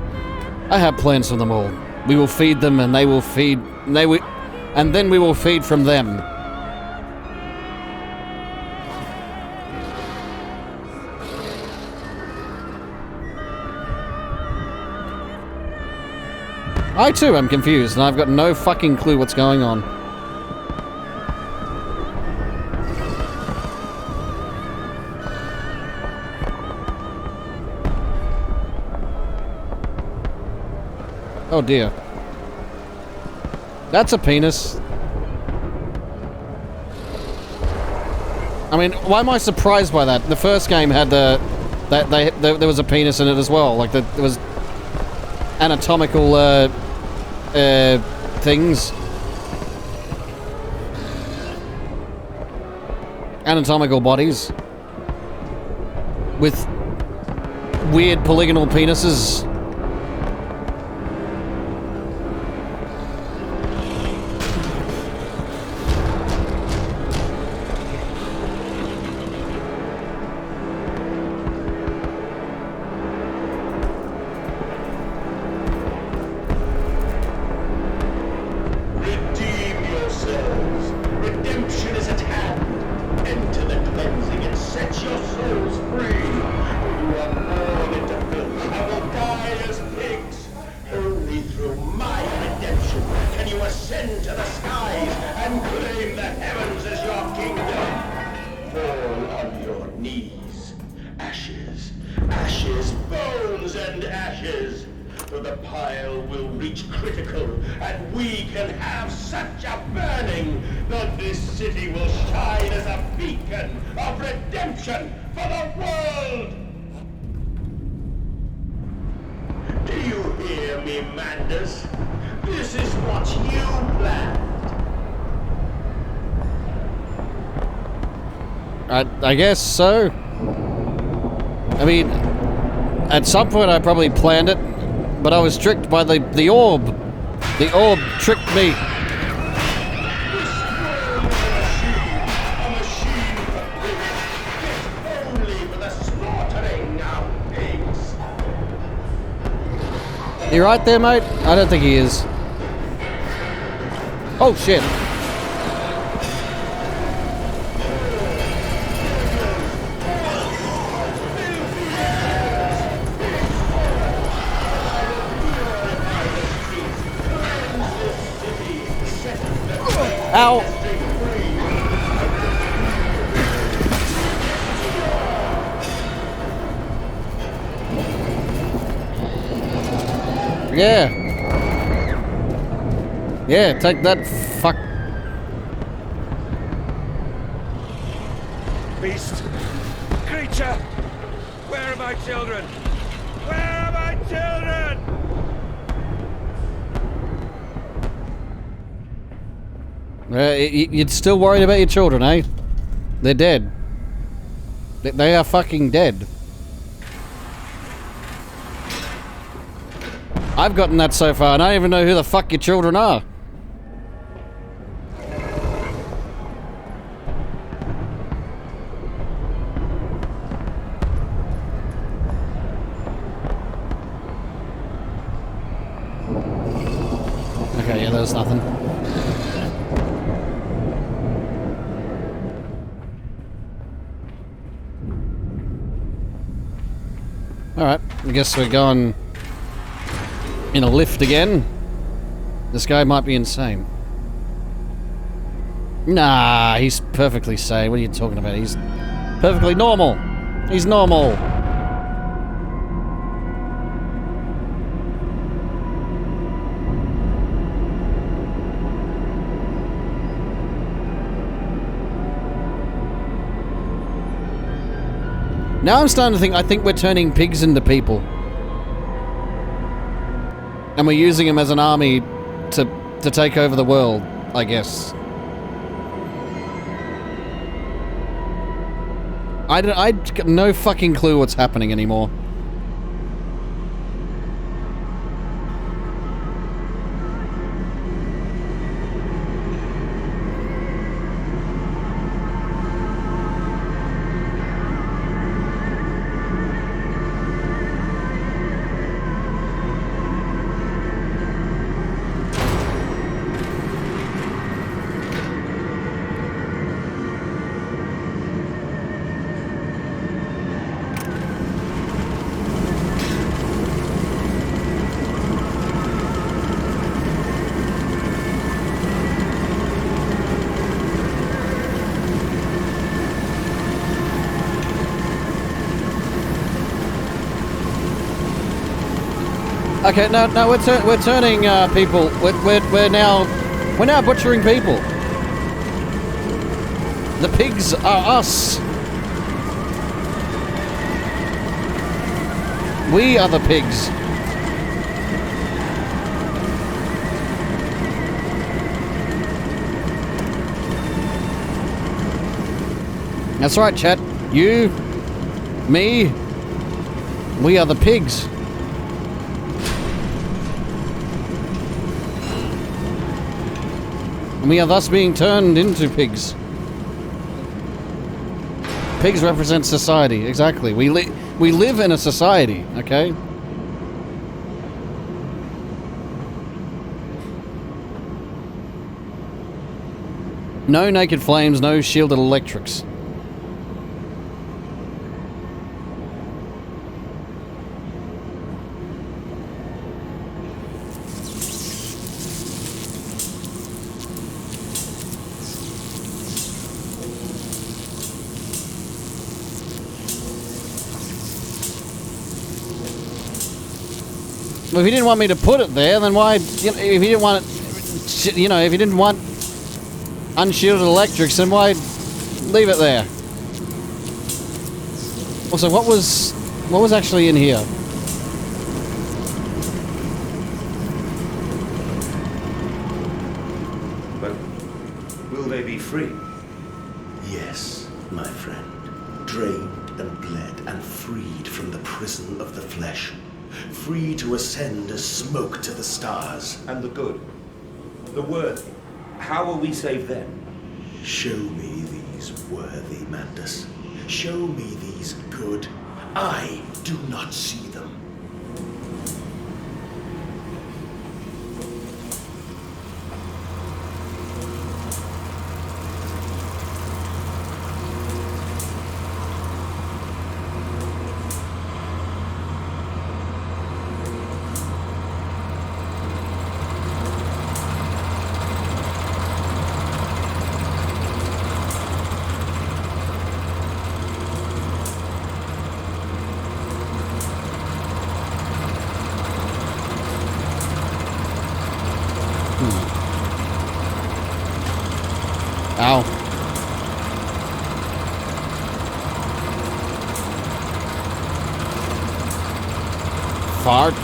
I have plans for them all. We will feed them, and they will feed... and then we will feed from them. I too am confused, and I've got no fucking clue what's going on. Oh dear. That's a penis. I mean, why am I surprised by that? The first game had there was a penis in it as well. Like, there was... anatomical things. Anatomical bodies with weird polygonal penises. Redeem yourselves. Redemption is at hand. Enter the cleansing and set your souls free. You are born into filth and will die as pigs. Only through my redemption can you ascend to the skies and claim the heavens as your kingdom. Fall on your knees. Ashes, ashes, bones and ashes. For the pile will reach critical, and we can have such a burning that this city will shine as a beacon of redemption for the world! Do you hear me, Mandus? This is what you planned. I guess so. I mean, at some point I probably planned it, but I was tricked by the orb. The orb tricked me. This world is a machine for pigs, fit only for the slaughtering of pigs. You right there, mate? I don't think he is. Oh, shit. Ow! Yeah. Yeah, take that, fuck. Beast! Creature! Where are my children? Where are my children? You're still worried about your children, eh? They're dead. They are fucking dead. I've gotten that so far, and I don't even know who the fuck your children are. Okay, yeah, there's nothing. Alright, I guess we're going in a lift again. This guy might be insane. Nah, he's perfectly sane. What are you talking about? He's perfectly normal. He's normal. Now I'm starting to think, I think we're turning pigs into people. And we're using them as an army to take over the world, I guess. I got no fucking clue what's happening anymore. Okay, no, we're turning people. We're now butchering people. The pigs are us. We are the pigs. That's right, chat. You, me, we are the pigs. And we are thus being turned into pigs. Pigs represent society, exactly. We live in a society, okay? No naked flames, no shielded electrics. Well, if you didn't want me to put it there, then why? If you didn't want it, if you didn't want unshielded electrics, then why leave it there? Also, what was actually in here? But will they be free? Yes, my friend. Drained and bled and freed from the prison of the flesh. Free to ascend as smoke to the stars. And the good, the worthy, how will we save them? Show me these worthy, Mandus. Show me these good. I do not see them. Ow. Fart.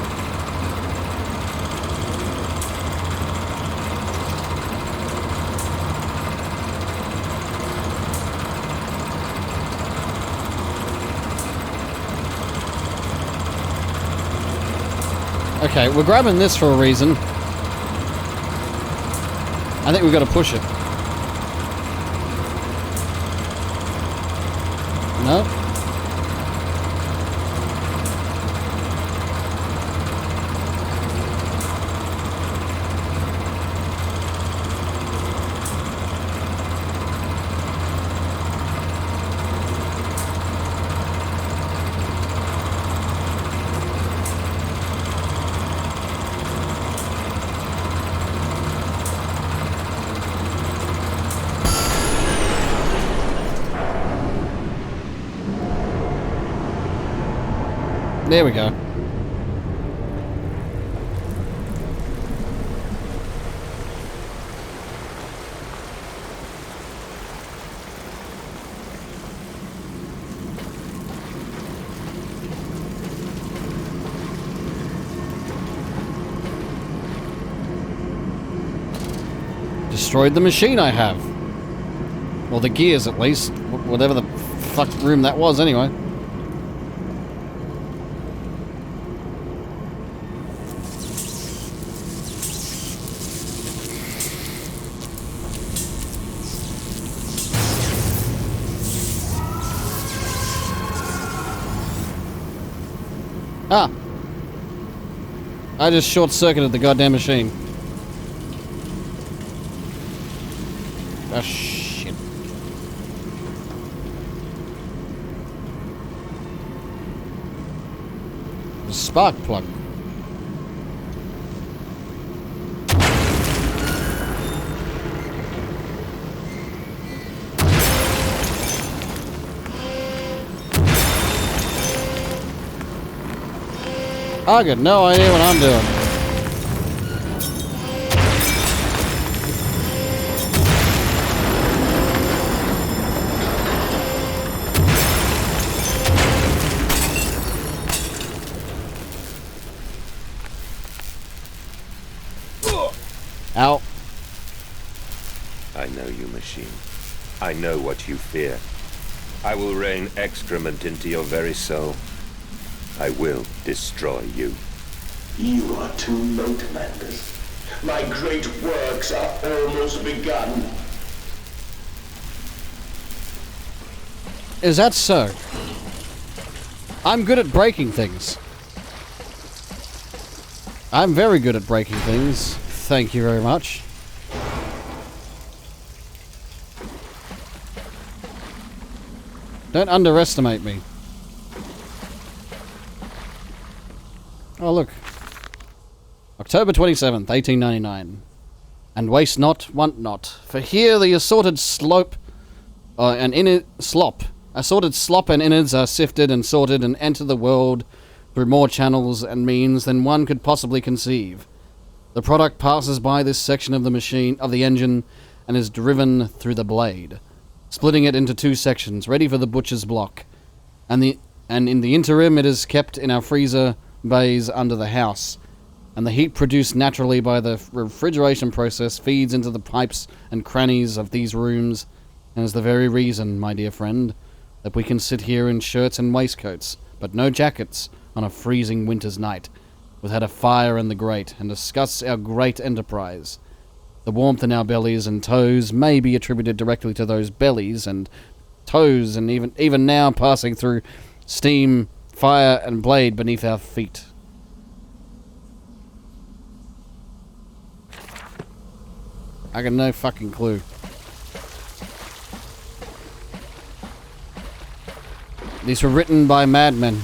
Okay, we're grabbing this for a reason. I think we've got to push it. No? There we go. Destroyed the machine I have. Or the gears, at least. Whatever the fuck room that was, anyway. Ah! I just short-circuited the goddamn machine. Ah, shit. The spark plug. I got no idea what I'm doing. Ow. I know you, machine. I know what you fear. I will rain excrement into your very soul. I will destroy you. You are too late, Manders. My great works are almost begun. Is that so? I'm good at breaking things. I'm very good at breaking things. Thank you very much. Don't underestimate me. Oh, look. October 27th, 1899. And waste not, want not. For here the assorted slop and innards are sifted and sorted and enter the world through more channels and means than one could possibly conceive. The product passes by this section of the engine, and is driven through the blade, splitting it into two sections, ready for the butcher's block. And in the interim, it is kept in our freezer bays under the house, and the heat produced naturally by the refrigeration process feeds into the pipes and crannies of these rooms, and is the very reason, my dear friend, that we can sit here in shirts and waistcoats, but no jackets, on a freezing winter's night, without a fire in the grate, and discuss our great enterprise. The warmth in our bellies and toes may be attributed directly to those bellies and toes, and even now passing through steam, fire, and blade beneath our feet. I got no fucking clue. These were written by madmen.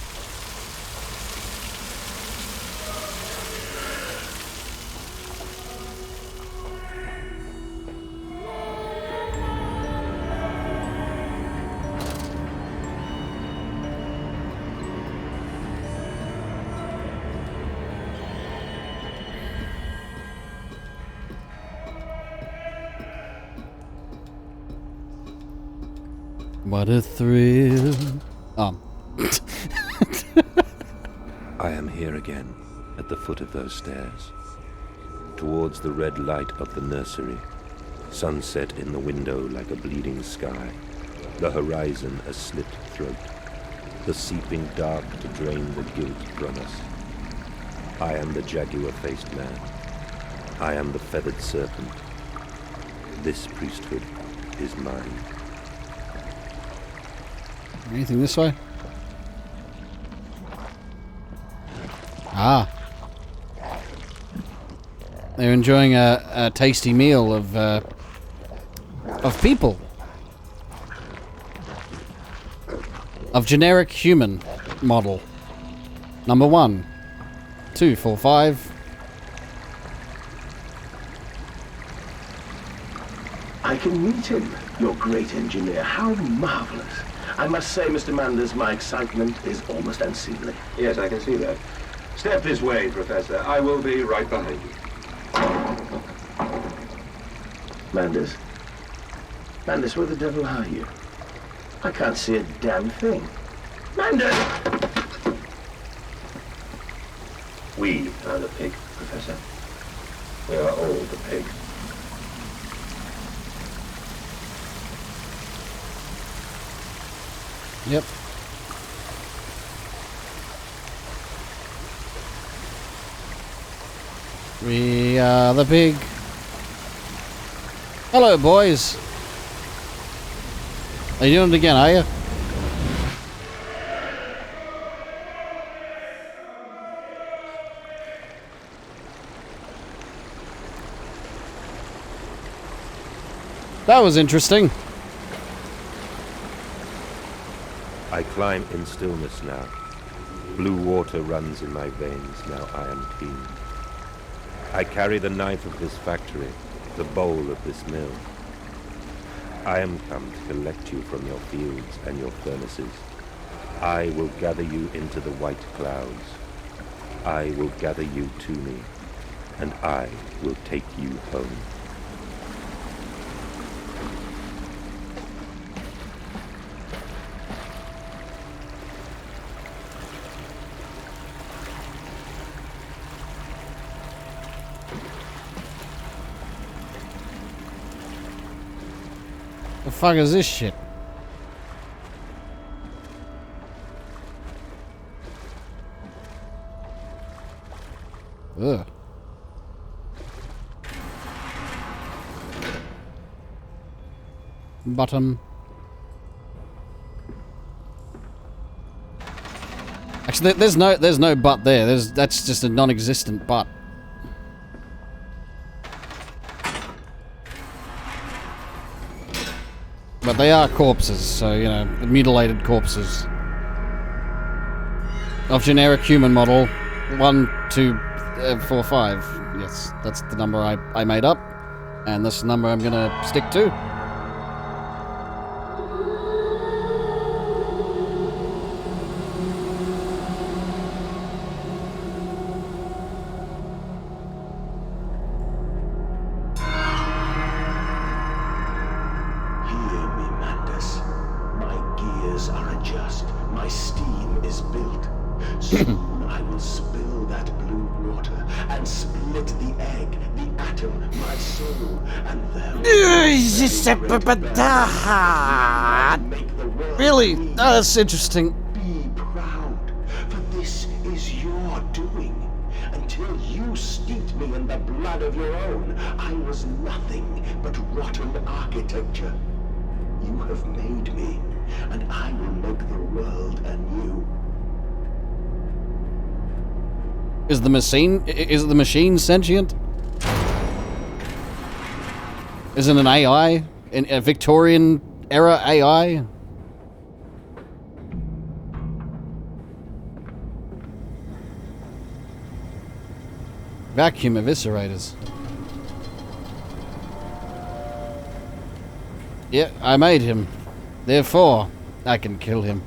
What a thrill. I am here again, at the foot of those stairs. Towards the red light of the nursery, sunset in the window like a bleeding sky, the horizon a slit throat, the seeping dark to drain the guilt from us. I am the jaguar-faced man. I am the feathered serpent. This priesthood is mine. Anything this way? Ah. They're enjoying a tasty meal of people. Of generic human model. Number 1. 2, 4, 5. I can meet him, your great engineer. How marvelous. I must say, Mr. Manders, my excitement is almost unseemly. Yes, I can see that. Step this way, Professor. I will be right behind you. Manders? Manders, where the devil are you? I can't see a damn thing. Manders! We are the pig, Professor. We are all the pig. Yep. We are the pig. Hello, boys. Are you doing it again, are you? That was interesting. I climb in stillness now. Blue water runs in my veins, now I am clean. I carry the knife of this factory, the bowl of this mill. I am come to collect you from your fields and your furnaces. I will gather you into the white clouds. I will gather you to me, and I will take you home. The fuck is this shit? Ugh. Bottom. Actually, there's no butt there. That's just a non-existent butt. But they are corpses, so, you know, mutilated corpses. Of generic human model 1, 2, 4, 5. Yes, that's the number I made up. And this number I'm gonna stick to. Soon I will spill that blue water and split the egg, the atom, my soul, and then Really? Oh, that's interesting. Be proud, for this is your doing. Until you steeped me in the blood of your own, I was nothing but rotten architecture. You have made me, and I will make the world anew. Is the machine sentient? Is it an AI? A Victorian era AI? Vacuum eviscerators. Yeah, I made him. Therefore, I can kill him.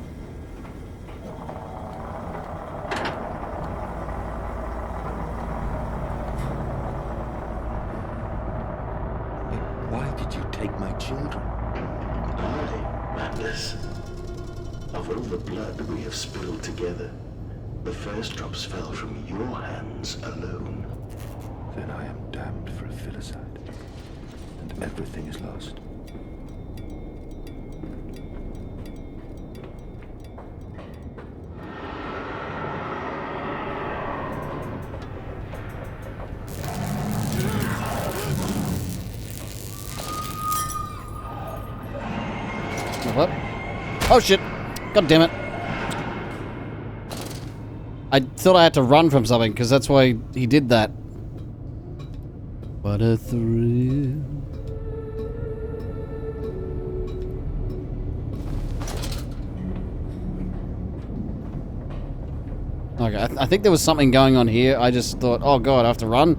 Why did you take my children? I, madness. Of all the blood we have spilled together, the first drops fell from your hands alone. Then I am damned for a filicide, and everything is lost. What? Oh shit! God damn it! I thought I had to run from something because that's why he did that. What a thrill! Okay, I think there was something going on here. I just thought, oh god, I have to run.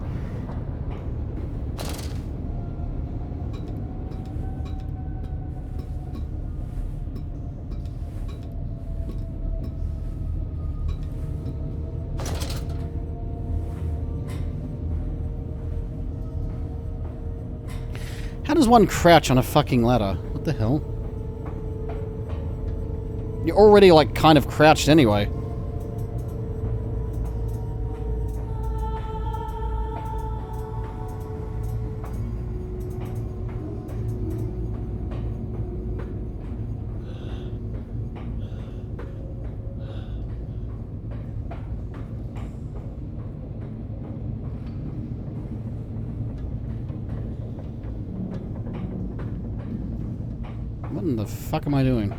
How does one crouch on a fucking ladder? What the hell? You're already, like, kind of crouched anyway. What in the fuck am I doing?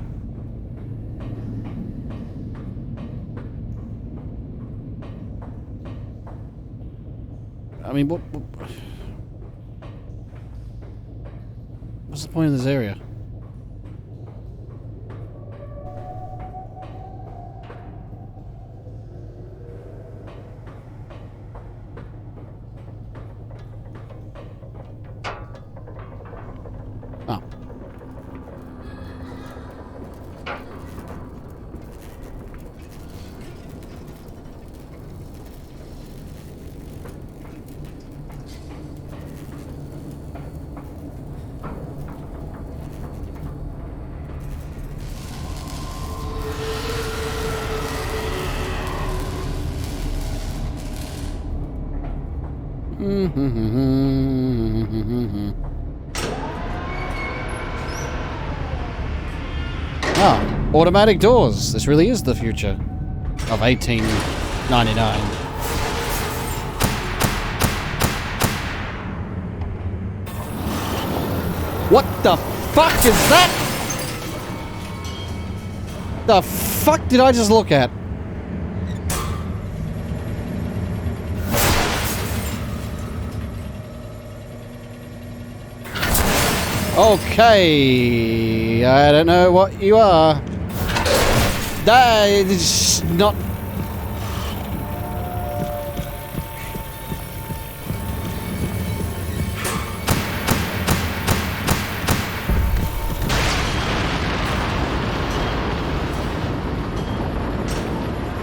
I mean, what's the point of this area? Oh. Ah, automatic doors. This really is the future of 1899. What the fuck is that? The fuck did I just look at? Okay, I don't know what you are. That is not.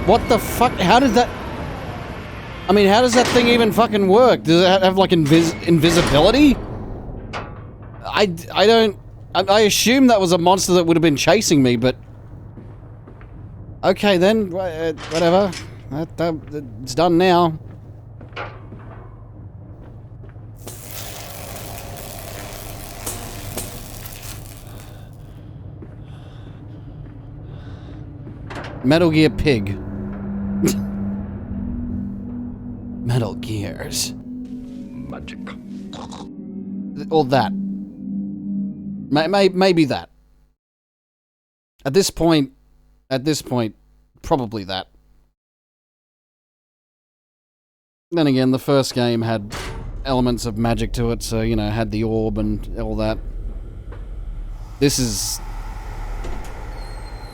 What the fuck? How did that? I mean, how does that thing even fucking work? Does it have like invisibility? I don't. I assume that was a monster that would have been chasing me, but okay then. Whatever. It's done now. Metal Gear Pig. Metal Gears. Magic. Or that. Maybe that. At this point, probably that. Then again, the first game had elements of magic to it, so, you know, had the orb and all that. This is...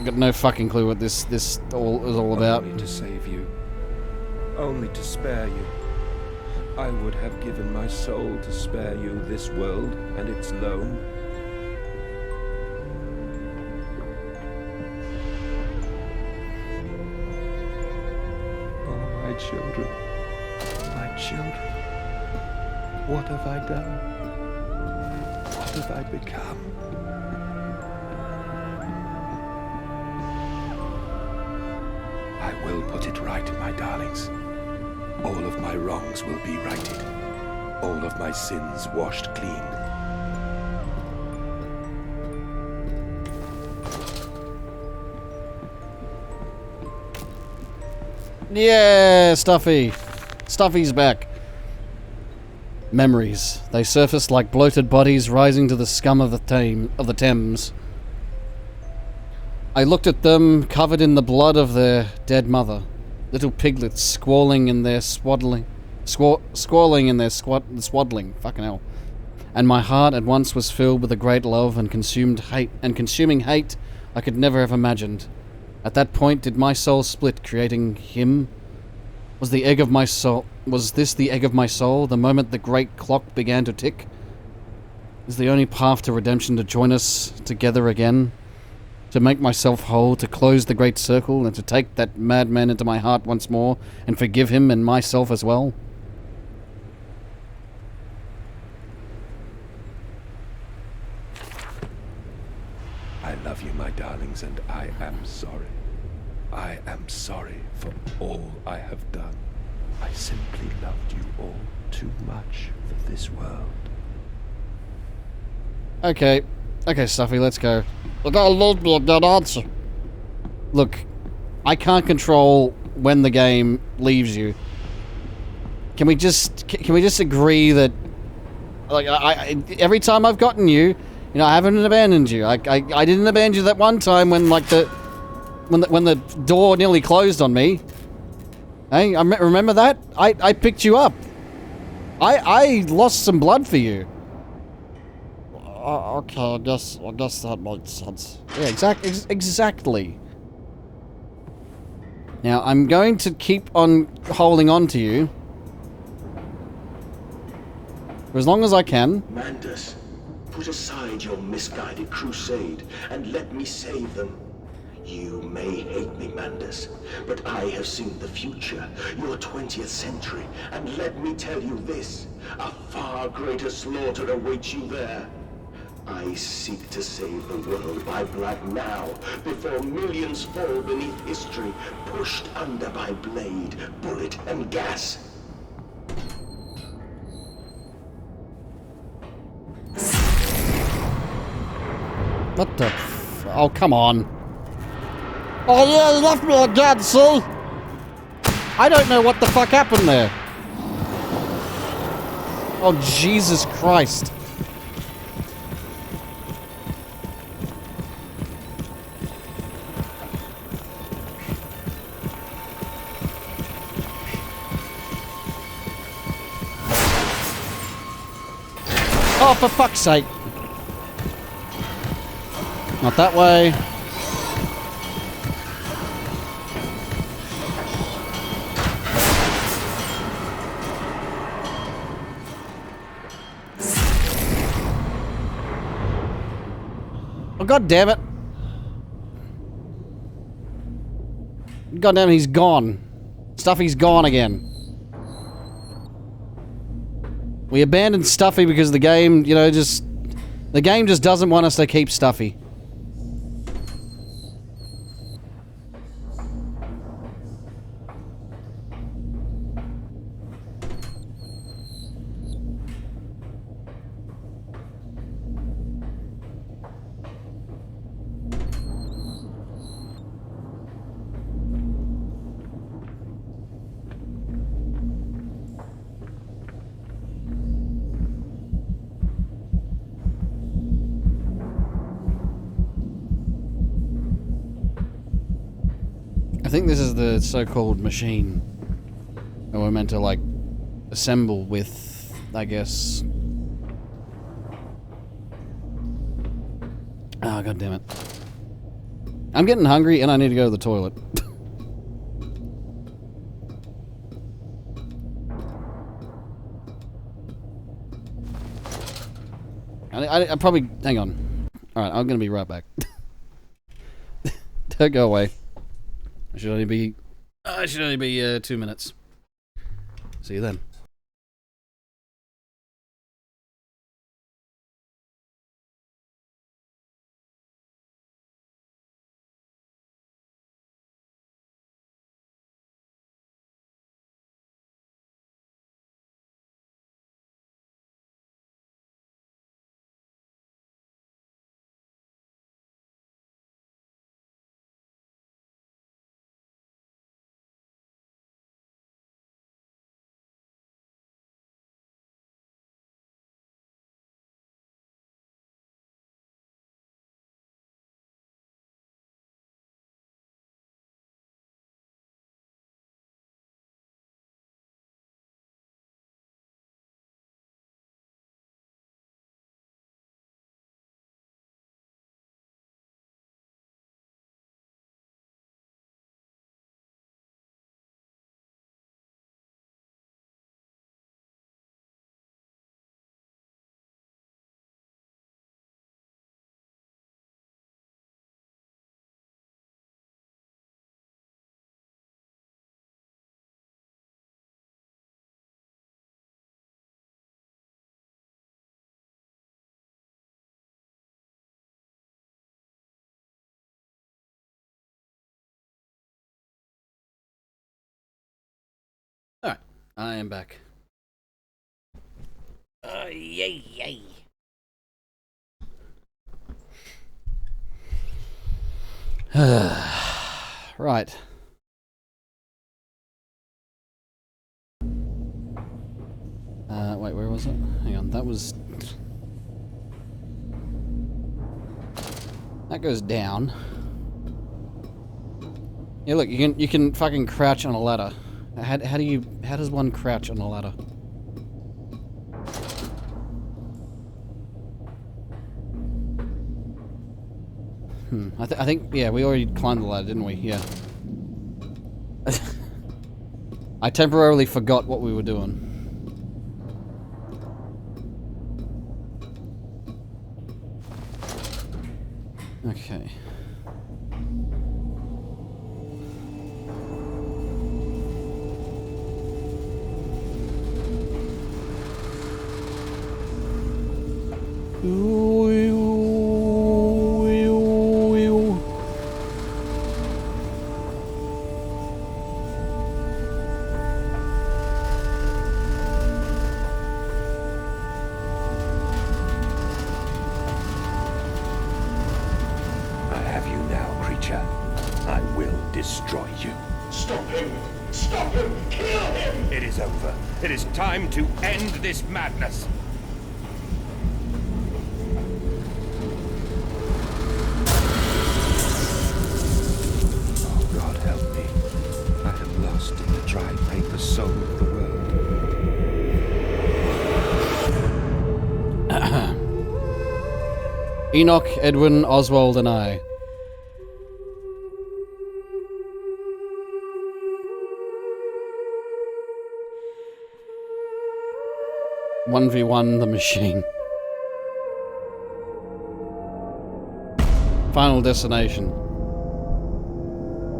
I've got no fucking clue what this all is all about. Only to save you. Only to spare you. I would have given my soul to spare you this world and its loam. Oh, my children. My children. What have I done? What have I become? I will put it right, my darlings. All of my wrongs will be righted. All of my sins washed clean. Yeah, Stuffy. Stuffy's back. Memories. They surfaced like bloated bodies rising to the scum of the Thames. I looked at them, covered in the blood of their dead mother. Little piglets squalling in their swaddling. Fucking hell. And my heart at once was filled with a great love and consuming hate I could never have imagined. At that point, did my soul split, creating him? Was this the egg of my soul, the moment the great clock began to tick? Is the only path to redemption to join us together again? To make myself whole, to close the great circle, and to take that madman into my heart once more, and forgive him and myself as well? I love you, my darlings, and I am sorry. I am sorry for all I have done. I simply loved you all too much for this world. Okay, Stuffy, let's go. Look, I need me a good answer. Look, I can't control when the game leaves you. Can we just agree that, like, I every time I've gotten you, you know, I haven't abandoned you. I didn't abandon you that one time when, like, when the door nearly closed on me. Hey, remember that? I picked you up. I lost some blood for you. Okay, I guess that makes sense. Yeah, exactly. Now, I'm going to keep on holding on to you for as long as I can. Mandus, put aside your misguided crusade and let me save them. You may hate me, Mandus, but I have seen the future, your 20th century, and let me tell you this, a far greater slaughter awaits you there. I seek to save the world by blood now, before millions fall beneath history, pushed under by blade, bullet, and gas. What the oh, come on. Oh yeah, you left me again, see? I don't know what the fuck happened there. Oh, Jesus Christ. Oh, for fuck's sake. Not that way. Oh, god damn it. God damn it, he's gone. Stuffy's gone again. We abandoned Stuffy because the game, you know, the game just doesn't want us to keep Stuffy. I think this is the so-called machine that we're meant to, like, assemble with, I guess. Oh, god damn it. I'm getting hungry and I need to go to the toilet. I probably... Hang on. Alright, I'm gonna be right back. Don't go away. I should only be 2 minutes. See you then. Alright, I am back. Yay, yay. Right. Wait, where was it? Hang on, that was... That goes down. Yeah, look, you can fucking crouch on a ladder. How does one crouch on a ladder? I think, yeah, we already climbed the ladder, didn't we? Yeah. I temporarily forgot what we were doing. Okay. I will destroy you. Stop him! Stop him! Kill him! It is over. It is time to end this madness. Oh, God help me. I am lost in the dry paper soul of the world. Enoch, Edwin, Oswald, and I. One v one the machine. Final destination.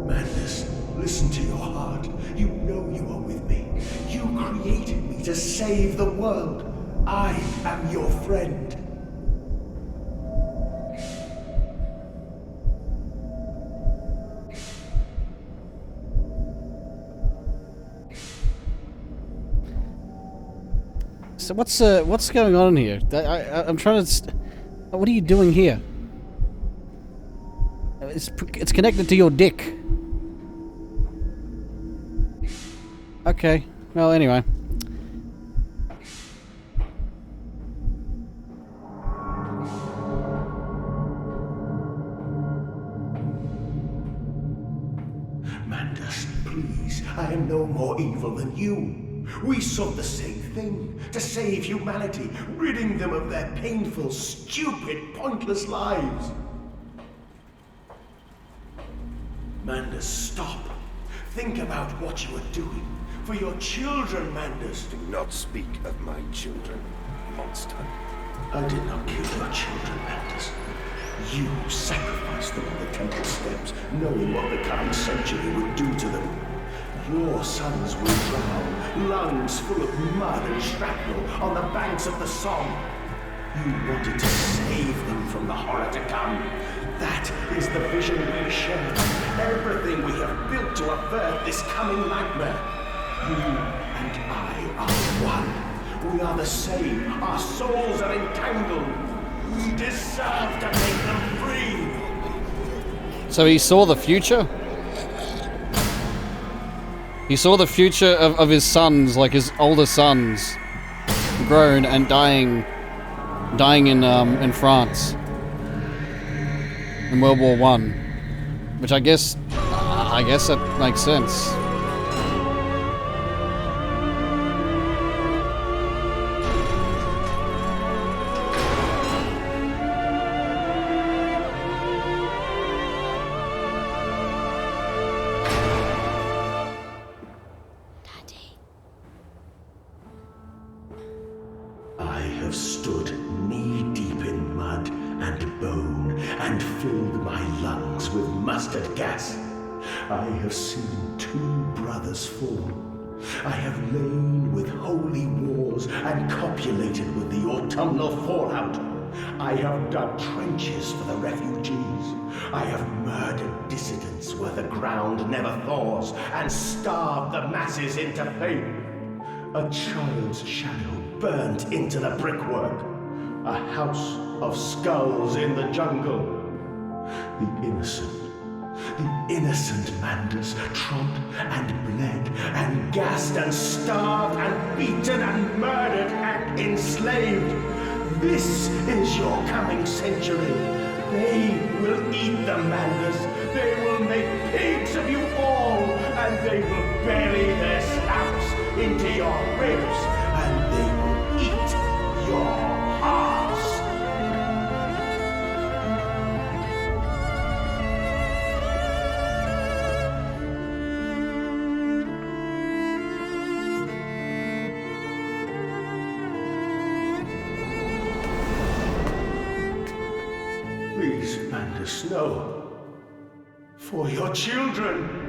Madness, listen to your heart. You know you are with me. You created me to save the world. I am your friend. So what's going on here? I'm trying to. What are you doing here? It's connected to your dick. Okay. Well, anyway. Mandus, please, I am no more evil than you. We sought the same thing, to save humanity, ridding them of their painful, stupid, pointless lives. Mandus, stop. Think about what you are doing. For your children, Mandus. Do not speak of my children, monster. I did not kill your children, Mandus. You sacrificed them on the temple steps, knowing what the coming century would do to them. Your sons will drown, lungs full of mud and shrapnel, on the banks of the Somme. You wanted to save them from the horror to come. That is the vision we share. Everything we have built to avert this coming nightmare. You and I are one. We are the same. Our souls are entangled. We deserve to make them free. So he saw the future? He saw the future of his sons, like his older sons, grown and dying in France in World War One, which I guess that makes sense. I have stood knee-deep in mud and bone and filled my lungs with mustard gas. I have seen 2 brothers fall. I have lain with holy wars and copulated with the autumnal fallout. I have dug trenches for the refugees. I have murdered dissidents where the ground never thaws and starved the masses into pain. A child's shadow burnt into the brickwork. A house of skulls in the jungle. The innocent Mandus trod and bled and gassed and starved and beaten and murdered and enslaved. This is your coming century. They will eat the Mandus. They will make pigs of you all, and they will bury their stamps into your ribs, and they will eat your hearts. Please, Mandus, no. For your children.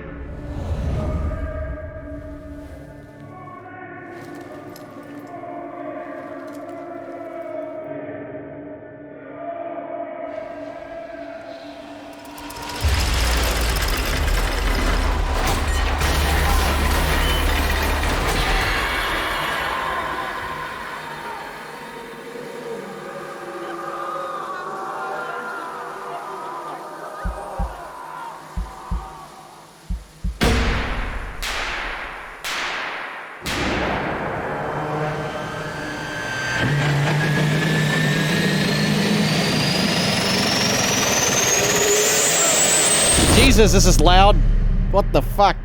Jesus, this is loud. What the fuck?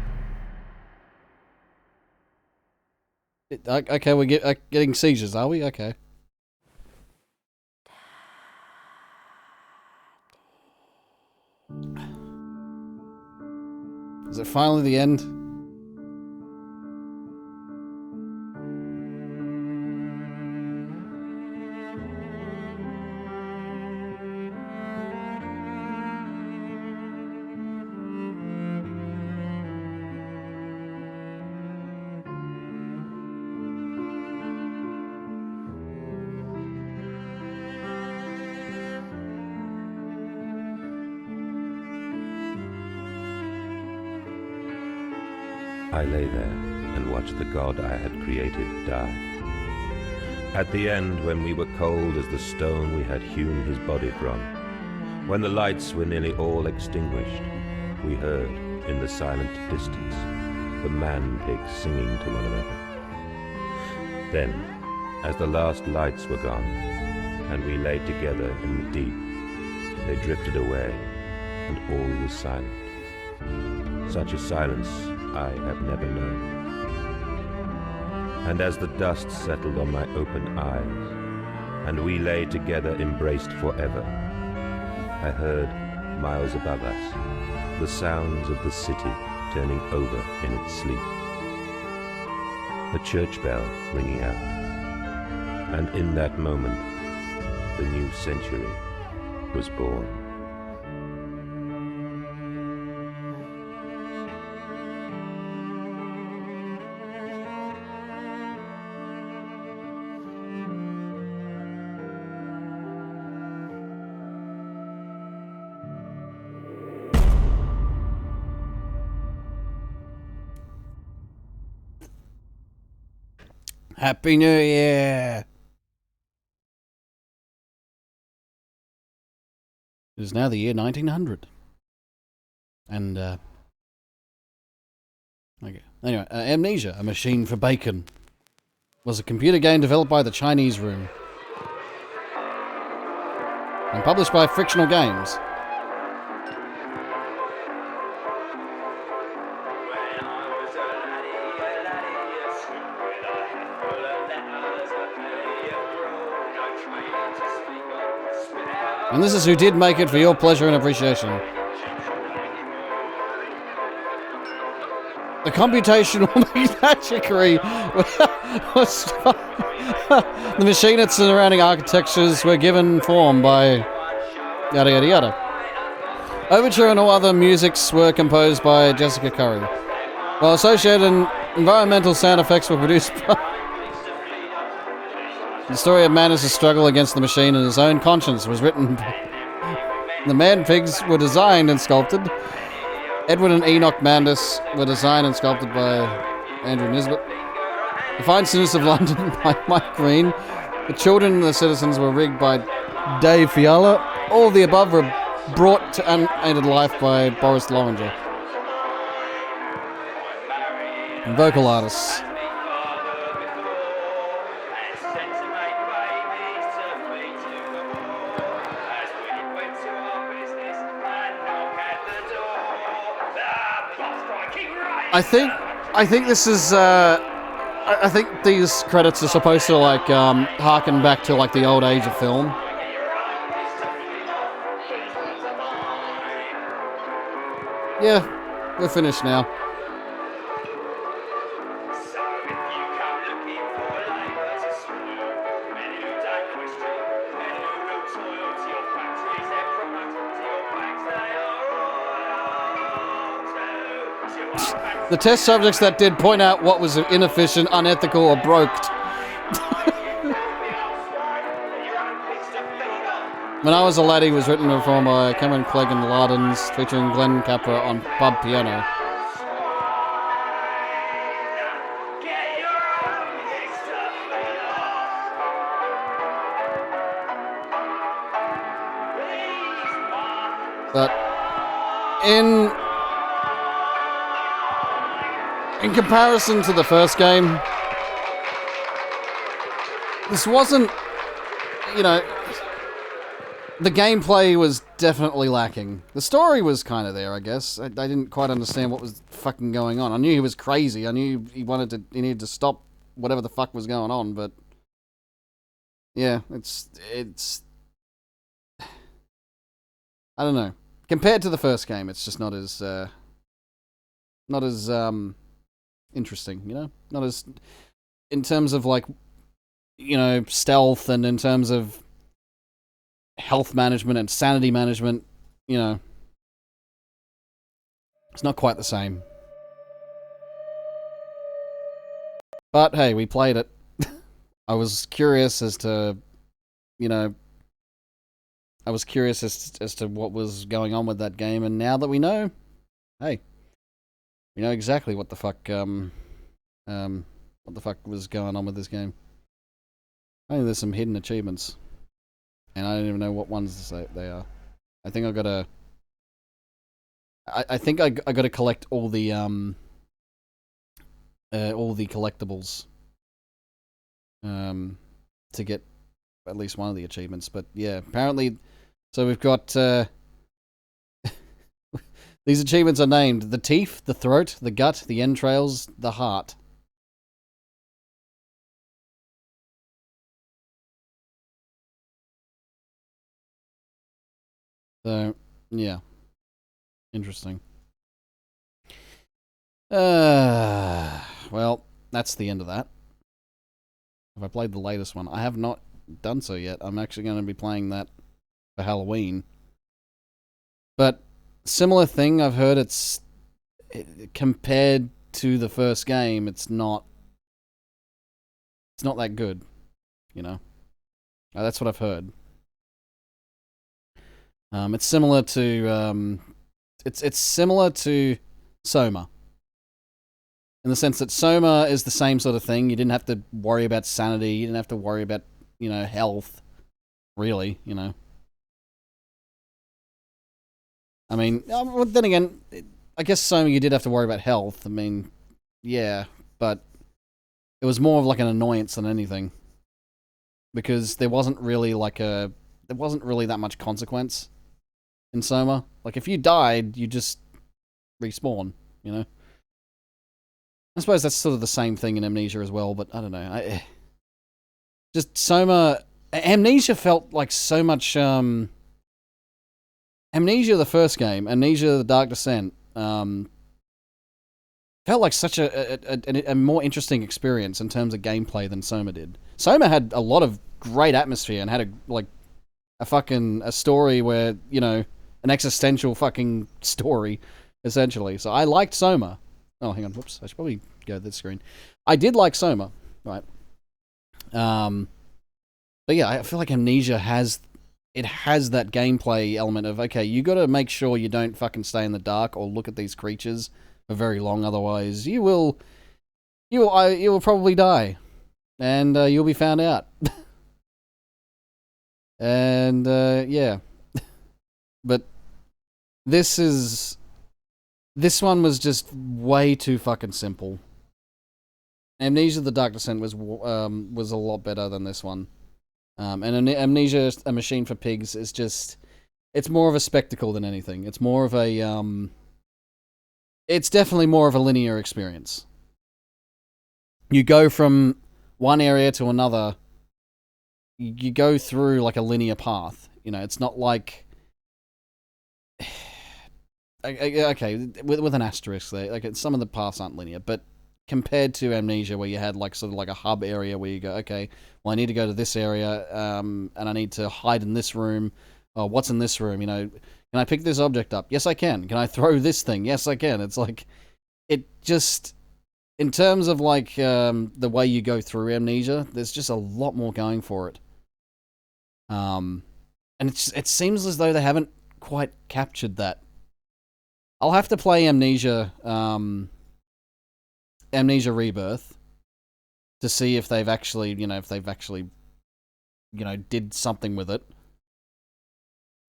Okay, we're getting seizures, are we? Okay. Is it finally the end? I lay there and watched the god I had created die. At the end, when we were cold as the stone we had hewn his body from, when the lights were nearly all extinguished, we heard, in the silent distance, the man-pigs singing to one another. Then, as the last lights were gone, and we lay together in the deep, they drifted away, and all was silent. Such a silence I have never known. And as the dust settled on my open eyes, and we lay together embraced forever, I heard, miles above us, the sounds of the city turning over in its sleep. A church bell ringing out. And in that moment, the new century was born. Happy New Year! It is now the year 1900. And, okay. Anyway, Amnesia, a machine for bacon, was a computer game developed by the Chinese Room and published by Frictional Games. And this is who did make it for your pleasure and appreciation. The computational magicry was the machine and surrounding architectures were given form by yada yada yada. Overture and all other musics were composed by Jessica Curry, while associated environmental sound effects were produced by... The story of Manus' struggle against the machine and his own conscience was written. The man-pigs were designed and sculpted. Edward and Enoch Mandus were designed and sculpted by Andrew Nisbet. The Fine Sinners of London by Mike Green. The Children and the Citizens were rigged by Dave Fiala. All of the above were brought to unaided life by Boris Lowinger. And vocal artists. I think this is, I think these credits are supposed to, like, harken back to, like, the old age of film. Yeah, we're finished now. The test subjects that did point out what was inefficient, unethical, or broked. When I Was a Laddie was written and performed by Cameron Clegg and Lardens, featuring Glenn Capra on pub piano. But in comparison to the first game, this wasn't, you know, the gameplay was definitely lacking. The story was kind of there, I guess. I didn't quite understand what was fucking going on. I knew he was crazy. I knew he needed to stop whatever the fuck was going on, but yeah, it's I don't know. Compared to the first game, it's just not as not as interesting, you know? Not as in terms of like, you know, stealth and in terms of health management and sanity management, you know, it's not quite the same. But hey, we played it. I was curious as to, you know, I was curious as to what was going on with that game, and now that we know, hey, we know exactly what the fuck was going on with this game. I think there's some hidden achievements, and I don't even know what ones they are. I think I gotta. I think I gotta collect all the collectibles to get at least one of the achievements. But yeah, apparently, so we've got these achievements are named the teeth, the throat, the gut, the entrails, the heart. So yeah, interesting. Well, that's the end of that. Have I played the latest one? I have not done so yet. I'm actually going to be playing that for Halloween. But similar thing, I've heard compared to the first game, it's not that good, you know. That's what I've heard. It's similar to it's similar to Soma. In the sense that Soma is the same sort of thing. You didn't have to worry about sanity. You didn't have to worry about, you know, health. Really, you know. I mean, well, then again, I guess Soma you did have to worry about health. I mean, yeah, but it was more of like an annoyance than anything. Because there wasn't really that much consequence in Soma. Like, if you died, you just respawn, you know? I suppose that's sort of the same thing in Amnesia as well, but I don't know. Just Soma... Amnesia felt like so much... Amnesia, the first game, Amnesia, the Dark Descent, felt like such a more interesting experience in terms of gameplay than Soma did. Soma had a lot of great atmosphere and had a story where, you know, an existential fucking story, essentially. So I liked Soma. Oh, hang on. Whoops. I should probably go to this screen. I did like Soma, right? But yeah, I feel like Amnesia has that gameplay element of, okay, you got to make sure you don't fucking stay in the dark or look at these creatures for very long, otherwise you will probably die, and you'll be found out. And yeah, but this one was just way too fucking simple. Amnesia: The Dark Descent was a lot better than this one. And Amnesia: A Machine for Pigs is just, it's more of a spectacle than anything. It's more of a it's definitely more of a linear experience. You go from one area to another. You go through like a linear path. You know, it's not like, okay, with an asterisk there. Like, some of the paths aren't linear, but compared to Amnesia, where you had like sort of like a hub area where you go, okay, well, I need to go to this area, and I need to hide in this room. Oh, what's in this room? You know, can I pick this object up? Yes, I can. Can I throw this thing? Yes, I can. It's like, it just, in terms of like the way you go through Amnesia, there's just a lot more going for it. And it seems as though they haven't quite captured that. I'll have to play Amnesia Rebirth to see if they've actually, did something with it.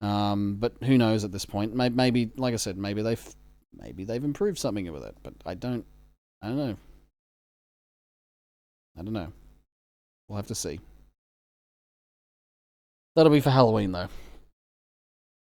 But who knows at this point? Maybe, like I said, maybe they've improved something with it. But I don't know. I don't know. We'll have to see. That'll be for Halloween, though.